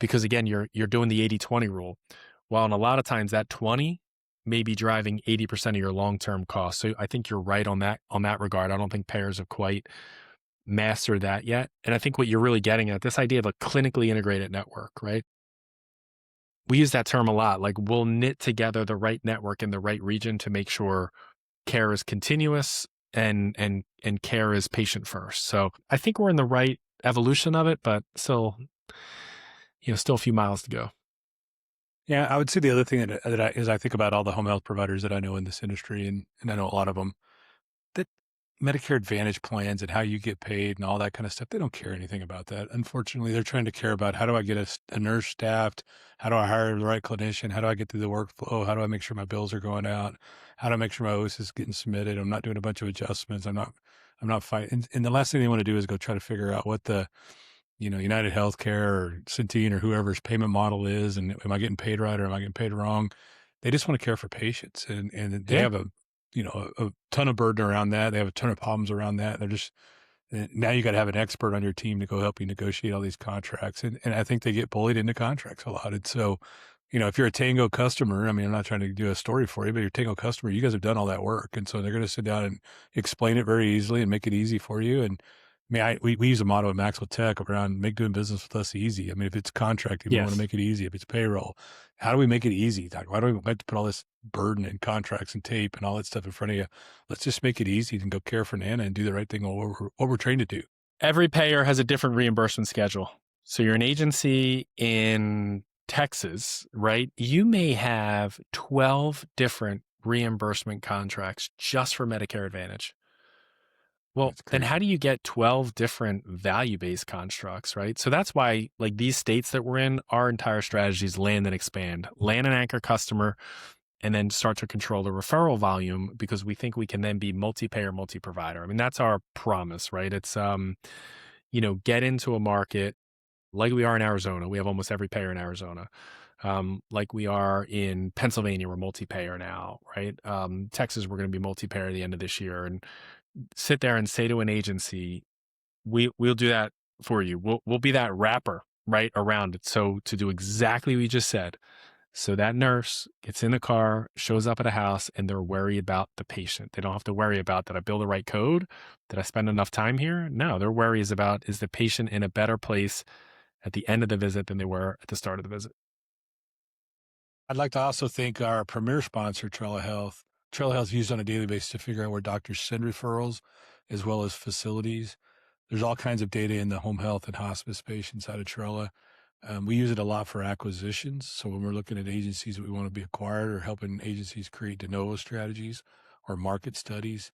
because again, you're doing the 80-20 rule. While in a lot of times that 20 may be driving 80% of your long-term costs. So I think you're right on that regard. I don't think payers have quite mastered that yet. And I think what you're really getting at, this idea of a clinically integrated network, right? We use that term a lot. Like we'll knit together the right network in the right region to make sure care is continuous and care is patient first. So I think we're in the right evolution of it, but still a few miles to go. Yeah, I would say the other thing that I think about all the home health providers that I know in this industry, and I know a lot of them, that Medicare Advantage plans and how you get paid and all that kind of stuff, they don't care anything about that. Unfortunately, they're trying to care about how do I get a nurse staffed? How do I hire the right clinician? How do I get through the workflow? How do I make sure my bills are going out? How do I make sure my OS is getting submitted? I'm not doing a bunch of adjustments. I'm not fighting. And the last thing they want to do is go try to figure out what the United Healthcare or Centene or whoever's payment model is, and am I getting paid right or am I getting paid wrong? They just want to care for patients, and they have a ton of burden around that. They have a ton of problems around that. Now you got to have an expert on your team to go help you negotiate all these contracts, and I think they get bullied into contracts a lot. And so, if you're a Tango customer, I mean, I'm not trying to do a story for you, but you're a Tango customer, you guys have done all that work, and so they're going to sit down and explain it very easily and make it easy for you. And we use a motto at Maxwell Tech around make doing business with us easy. I mean, if it's contracting, we want to make it easy. If it's payroll, how do we make it easy? Why do we have to put all this burden and contracts and tape and all that stuff in front of you? Let's just make it easy and go care for Nana and do the right thing, what we're trained to do. Every payer has a different reimbursement schedule. So you're an agency in Texas, right? You may have 12 different reimbursement contracts just for Medicare Advantage. Well, then how do you get 12 different value-based constructs, right? So that's why, like these states that we're in, our entire strategy is land and expand. Land an anchor customer, and then start to control the referral volume, because we think we can then be multi-payer, multi-provider. I mean, that's our promise, right? It's, get into a market like we are in Arizona. We have almost every payer in Arizona. Like we are in Pennsylvania, we're multi-payer now, right? Texas, we're going to be multi-payer at the end of this year. And sit there and say to an agency, we'll do that for you. We'll be that wrapper right around it. So to do exactly what you just said, So that nurse gets in the car, shows up at a house, and they're worried about the patient. They don't have to worry about, did I bill the right code? Did I spend enough time here? No, their worry is about, is the patient in a better place at the end of the visit than they were at the start of the visit? I'd like to also thank our premier sponsor, Telehealth. Telehealth is used on a daily basis to figure out where doctors send referrals as well as facilities. There's all kinds of data in the home health and hospice space inside of Trella. We use it a lot for acquisitions. So when we're looking at agencies that we want to be acquired or helping agencies create de novo strategies or market studies,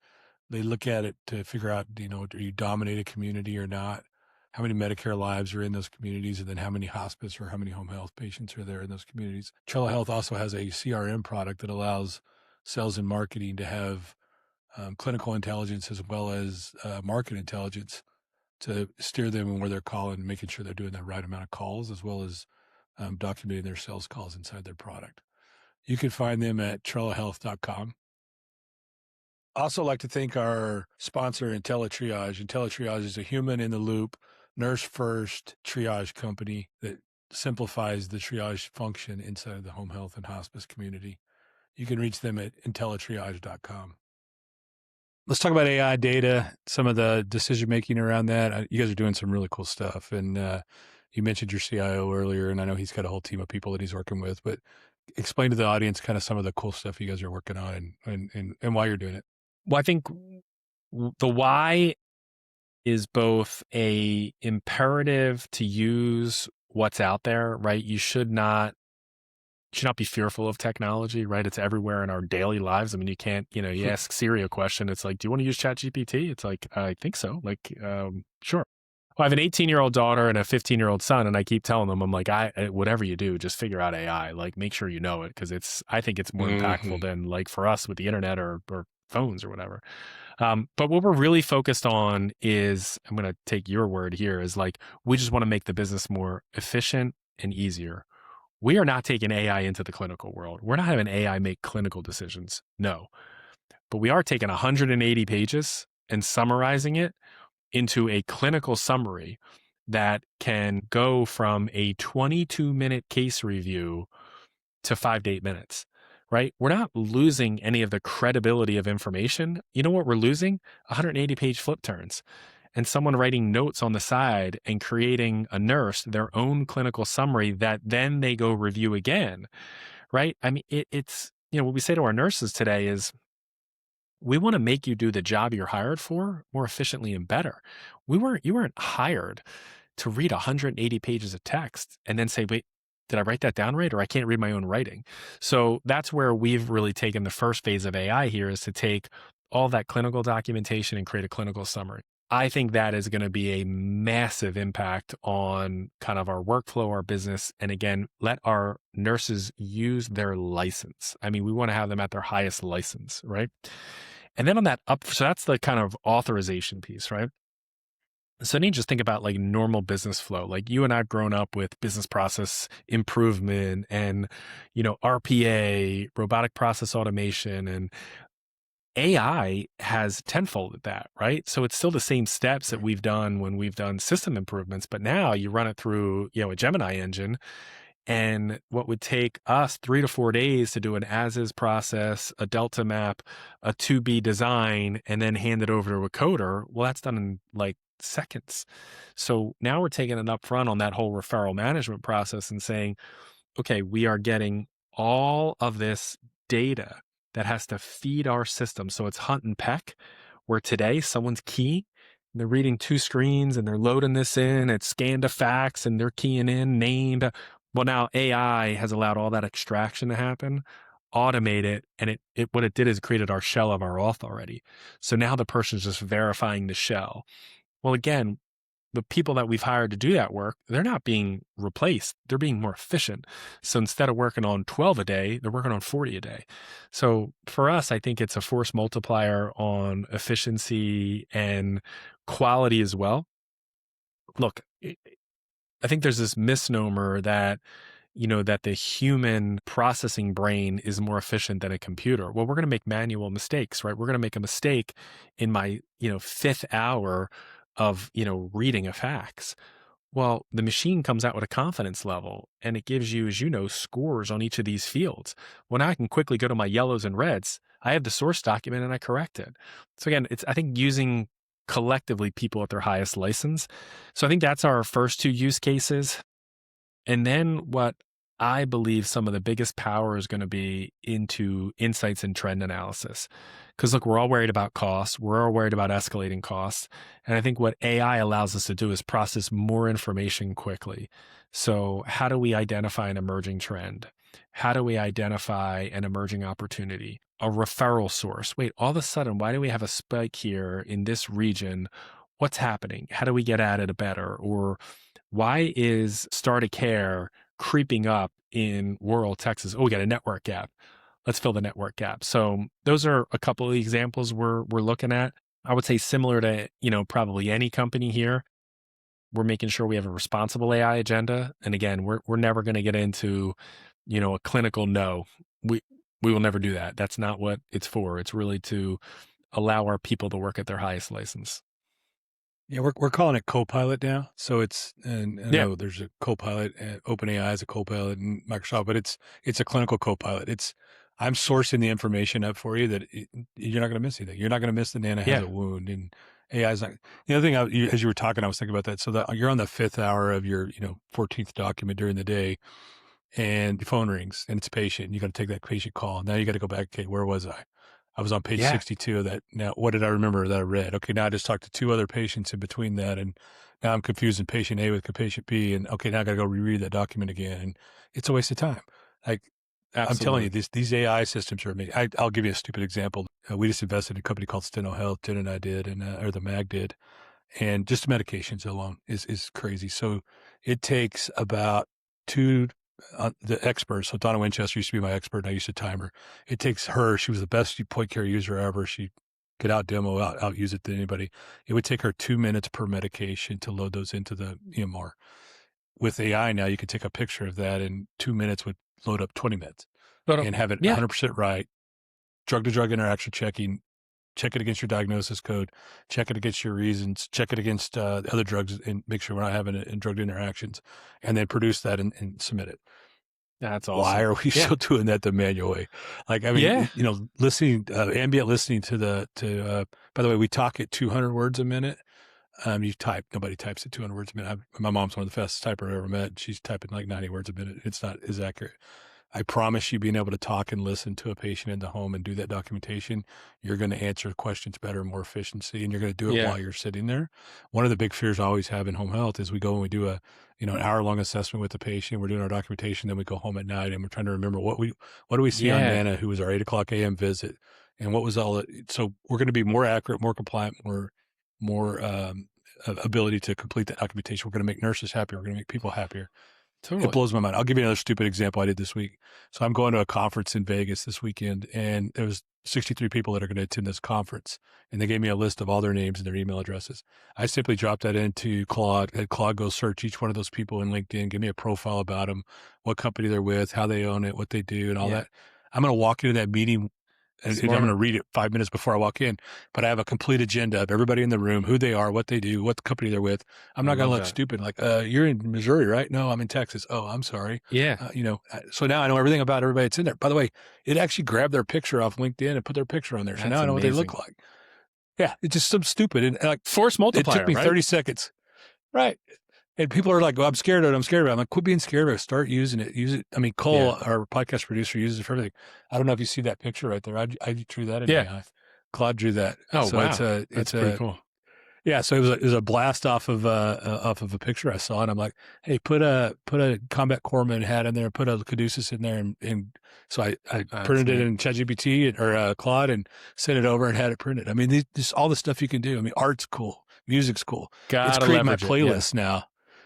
they look at it to figure out, do you dominate a community or not? How many Medicare lives are in those communities, and then how many hospice or how many home health patients are there in those communities. Telehealth also has a CRM product that allows sales and marketing to have clinical intelligence as well as market intelligence to steer them in where they're calling, making sure they're doing the right amount of calls, as well as documenting their sales calls inside their product. You can find them at TrellaHealth.com. Also like to thank our sponsor, IntelliTriage. IntelliTriage is a human-in-the-loop, nurse-first triage company that simplifies the triage function inside of the home health and hospice community. You can reach them at IntelliTriage.com. Let's talk about AI data, some of the decision-making around that. You guys are doing some really cool stuff. And you mentioned your CIO earlier, and I know he's got a whole team of people that he's working with. But explain to the audience kind of some of the cool stuff you guys are working on and why you're doing it. Well, I think the why is both a imperative to use what's out there, right? You should not be fearful of technology, right? It's everywhere in our daily lives. I mean, you can't, you ask Siri a question. It's like, do you want to use ChatGPT? It's like, I think so. Like, sure. Well, I have an 18-year-old daughter and a 15-year-old son, and I keep telling them, I'm like, whatever you do, just figure out AI. Like, make sure you know it, because I think it's more impactful than like for us with the internet or phones or whatever. But what we're really focused on is, I'm going to take your word here, is like, we just want to make the business more efficient and easier. We are not taking AI into the clinical world. We're not having AI make clinical decisions. No. But we are taking 180 pages and summarizing it into a clinical summary that can go from a 22-minute case review to 5 to 8 minutes, right? We're not losing any of the credibility of information. You know what we're losing? 180-page flip turns. And someone writing notes on the side and creating a nurse their own clinical summary that then they go review again, right? I mean, it's, what we say to our nurses today is, we want to make you do the job you're hired for more efficiently and better. You weren't hired to read 180 pages of text and then say, wait, did I write that down right? Or I can't read my own writing. So that's where we've really taken the first phase of AI here, is to take all that clinical documentation and create a clinical summary. I think that is going to be a massive impact on kind of our workflow, our business. And again, let our nurses use their license. I mean, we want to have them at their highest license, right? And then on that so that's the kind of authorization piece, right? So then you just think about like normal business flow. Like you and I've grown up with business process improvement and, RPA, robotic process automation, and AI has tenfolded that, right? So it's still the same steps that we've done when we've done system improvements, but now you run it through, a Gemini engine, and what would take us 3 to 4 days to do an as-is process, a delta map, a to-be design, and then hand it over to a coder, well, that's done in like seconds. So now we're taking it up front on that whole referral management process and saying, okay, we are getting all of this data that has to feed our system. So it's hunt and peck, where today someone's key, and they're reading 2 screens and they're loading this in, it's scanned to fax and they're keying in named. Well, now AI has allowed all that extraction to happen, automate it, and it what it did is created our shell of our auth already. So now the person's just verifying the shell. Well, again, the people that we've hired to do that work, they're not being replaced. They're being more efficient. So instead of working on 12 a day, they're working on 40 a day. So for us, I think it's a force multiplier on efficiency and quality as well. Look, I think there's this misnomer that, that the human processing brain is more efficient than a computer. Well, we're going to make manual mistakes, right? We're going to make a mistake in my, 5th hour of, reading a fax. Well, the machine comes out with a confidence level and it gives you, as you know, scores on each of these fields. Well, now I can quickly go to my yellows and reds. I have the source document and I correct it. So again, it's, I think, using collectively people at their highest license. So I think that's our first two use cases. And then what I believe some of the biggest power is going to be into insights and trend analysis. Because look, we're all worried about costs. We're all worried about escalating costs. And I think what AI allows us to do is process more information quickly. So how do we identify an emerging trend? How do we identify an emerging opportunity? A referral source. Wait, all of a sudden, why do we have a spike here in this region? What's happening? How do we get at it better? Or why is start of care creeping up in rural Texas? Oh, we got a network gap. Let's fill the network gap. So those are a couple of examples we're looking at. I would say similar to, probably any company here, we're making sure we have a responsible AI agenda. And again, we're never going to get into, a clinical no. We will never do that. That's not what it's for. It's really to allow our people to work at their highest license. Yeah, we're calling it Copilot now. So it's, and I know there's a Copilot, OpenAI is a Copilot in Microsoft, but it's a clinical Copilot. I'm sourcing the information up for you that you're not going to miss anything. You're not going to miss the Nana has a wound, and AI is not. The other thing, as you were talking, I was thinking about that. So that you're on the 5th hour of your, 14th document during the day, and the phone rings and it's a patient. You got to take that patient call. Now you got to go back. Okay, where was I? I was on page 62 of that. Now, what did I remember that I read? Okay, now I just talked to 2 other patients in between that, and now I'm confusing patient A with patient B, and okay, now I got to go reread that document again, and it's a waste of time. Like, absolutely. I'm telling you, these AI systems are amazing. I'll give you a stupid example. We just invested in a company called Steno Health. Jen and I did, and or the MAG did, and just medications alone is crazy. So it takes about 2. The experts, so Donna Winchester used to be my expert, and I used to time her. It takes her, she was the best point care user ever. She could out use it than anybody. It would take her 2 minutes per medication to load those into the EMR. With AI now, you could take a picture of that, and 2 minutes would load up 20 minutes and have it 100% right. Drug-to-drug interaction checking, check it against your diagnosis code, check it against your reasons, check it against other drugs, and make sure we're not having it in drug interactions, and then produce that and submit it. That's awesome. Why are we still doing that the manual way? Like, I mean, listening, ambient listening to by the way, we talk at 200 words a minute. You type, nobody types at 200 words a minute. My mom's one of the fastest typers I've ever met. She's typing like 90 words a minute. It's not as accurate. I promise you, being able to talk and listen to a patient in the home and do that documentation, you're going to answer questions better, more efficiency, and you're going to do it while you're sitting there. One of the big fears I always have in home health is we go and we do an hour-long assessment with the patient. We're doing our documentation, then we go home at night and we're trying to remember what do we see on Nana, who was our 8 o'clock a.m. visit, and what was all it. So we're going to be more accurate, more compliant, more ability to complete that documentation. We're going to make nurses happier. We're going to make people happier. Totally. It blows my mind. I'll give you another stupid example I did this week. So I'm going to a conference in Vegas this weekend, and there was 63 people that are going to attend this conference, and they gave me a list of all their names and their email addresses. I simply dropped that into Claude, had Claude go search each one of those people in LinkedIn, give me a profile about them, what company they're with, how they own it, what they do, and all that. I'm going to walk into that meeting, and I'm going to read it 5 minutes before I walk in, but I have a complete agenda of everybody in the room, who they are, what they do, what company they're with. I'm not going to look stupid like, you're in Missouri, right? No, I'm in Texas. Oh, I'm sorry. Yeah. So now I know everything about everybody that's in there. By the way, it actually grabbed their picture off LinkedIn and put their picture on there. So now I know what they look like. Yeah. It's just some stupid. And like force multiplier. It took me 30 seconds. Right. And people are like, well, I'm scared of it. I'm like, quit being scared of it. Start using it. Use it. I mean, Cole, our podcast producer, uses it for everything. I don't know if you see that picture right there. I drew that in AI. Claude drew that. Oh, so wow. It's pretty cool. Yeah. So it was a blast off of a picture I saw. And I'm like, hey, put a combat corpsman hat in there, put a caduceus in there. And so I printed it in ChatGPT or Claude and sent it over and had it printed. I mean, just all the stuff you can do. I mean, art's cool. Music's cool. It's creating my playlist now.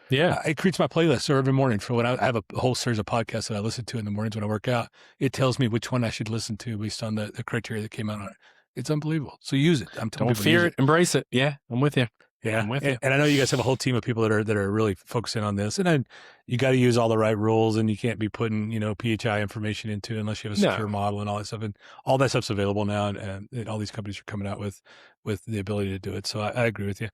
Yeah. It creates my playlist. So every morning for when I have a whole series of podcasts that I listen to in the mornings when I work out, it tells me which one I should listen to based on the criteria that came out on it. It's unbelievable. So use it. I'm telling Don't fear it. Embrace it. Yeah. I'm with you. Yeah. I'm with you. And I know you guys have a whole team of people that are really focusing on this. And then you got to use all the right rules, and you can't be putting, PHI information into it unless you have a secure model and all that stuff. And all that stuff's available now. And all these companies are coming out with the ability to do it. So I agree with you.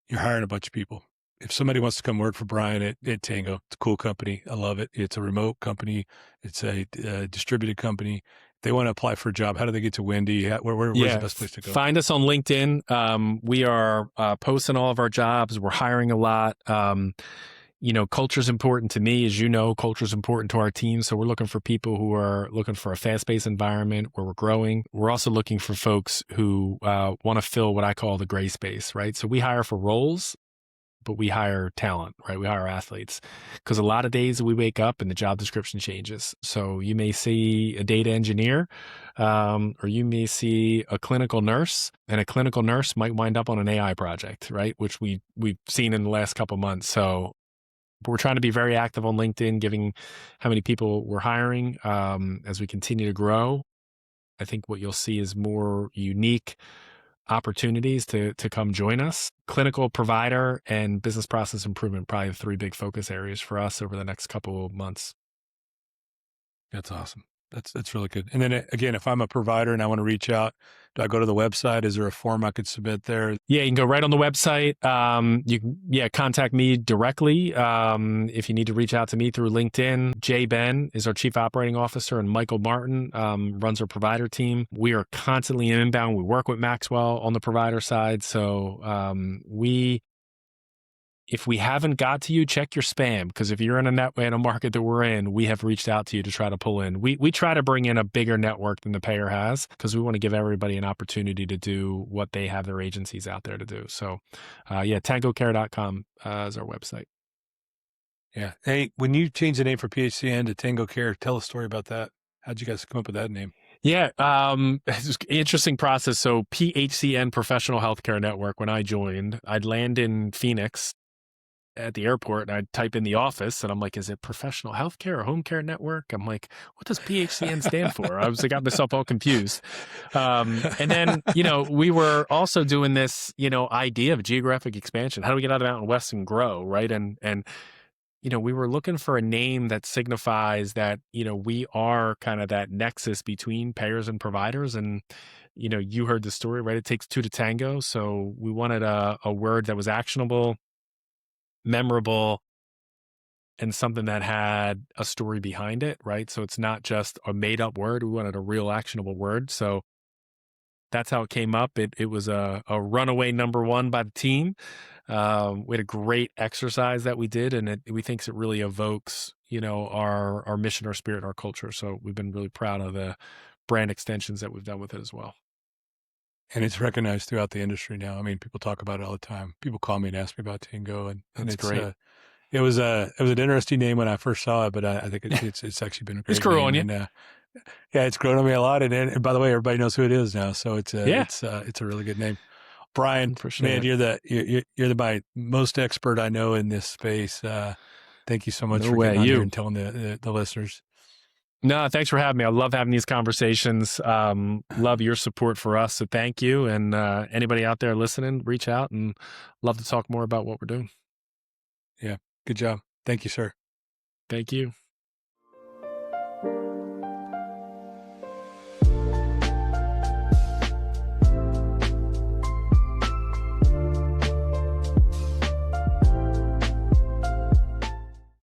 You're hiring a bunch of people. if somebody wants to come work for Brian at Tango, it's a cool company. I love it. It's a remote company. It's a distributed company. If they want to apply for a job, how do they get to Wendy? Where's the best place to go? Find us on LinkedIn. We are posting all of our jobs. We're hiring a lot. Culture is important to me. As you know, culture is important to our team. So we're looking for people who are looking for a fast-paced environment where we're growing. We're also looking for folks who want to fill what I call the gray space, right? So we hire for roles, but we hire talent, right? We hire athletes, because a lot of days we wake up and the job description changes. So you may see a data engineer, or you may see a clinical nurse, and a clinical nurse might wind up on an AI project, right? Which we've seen in the last couple of months. So we're trying to be very active on LinkedIn, giving how many people we're hiring as we continue to grow. I think what you'll see is more unique opportunities to come join us. Clinical, provider, and business process improvement, probably the 3 big focus areas for us over the next couple of months. That's awesome. That's really good. And then again, if I'm a provider and I want to reach out, do I go to the website? Is there a form I could submit there? Yeah, you can go right on the website. You can contact me directly. If you need to reach out to me through LinkedIn, Jay Ben is our Chief Operating Officer, and Michael Martin runs our provider team. We are constantly inbound. We work with Maxwell on the provider side. So if we haven't got to you, check your spam, because if you're in a market that we're in, we have reached out to you to try to pull in. We try to bring in a bigger network than the payer has, because we want to give everybody an opportunity to do what they have their agencies out there to do. So tangocare.com is our website. Yeah. Hey, when you changed the name for PHCN to Tango Care, tell a story about that. How'd you guys come up with that name? Yeah, it's an interesting process. So PHCN, Professional Healthcare Network, when I joined, I'd land in Phoenix at the airport, and I'd type in the office, and I'm like, is it Professional Healthcare or Home Care Network? I'm like, what does PHCN stand for? I got myself all confused. And then, we were also doing this, idea of geographic expansion. How do we get out of the Mountain West and grow, right? And we were looking for a name that signifies that, we are kind of that nexus between payers and providers. And, you heard the story, right? It takes 2 to tango. So we wanted a word that was actionable, memorable, and something that had a story behind it, right? So it's not just a made up word. We wanted a real actionable word. So that's how it came up. It was a runaway number 1 by the team. We had a great exercise that we did, and we think it really evokes, our mission, our spirit, and our culture. So we've been really proud of the brand extensions that we've done with it as well. And it's recognized throughout the industry now. I mean, people talk about it all the time. People call me and ask me about Tango, and That's it's great. It was an interesting name when I first saw it, but I think it's actually been a great It's grew on you. And, yeah, it's grown on me a lot. And by the way, everybody knows who it is now, so it's a really good name. Brian, man, you're my most expert I know in this space. Thank you so much for getting on here and telling the listeners. No, thanks for having me. I love having these conversations. Love your support for us. So thank you. And anybody out there listening, reach out, and love to talk more about what we're doing. Yeah. Good job. Thank you, sir. Thank you.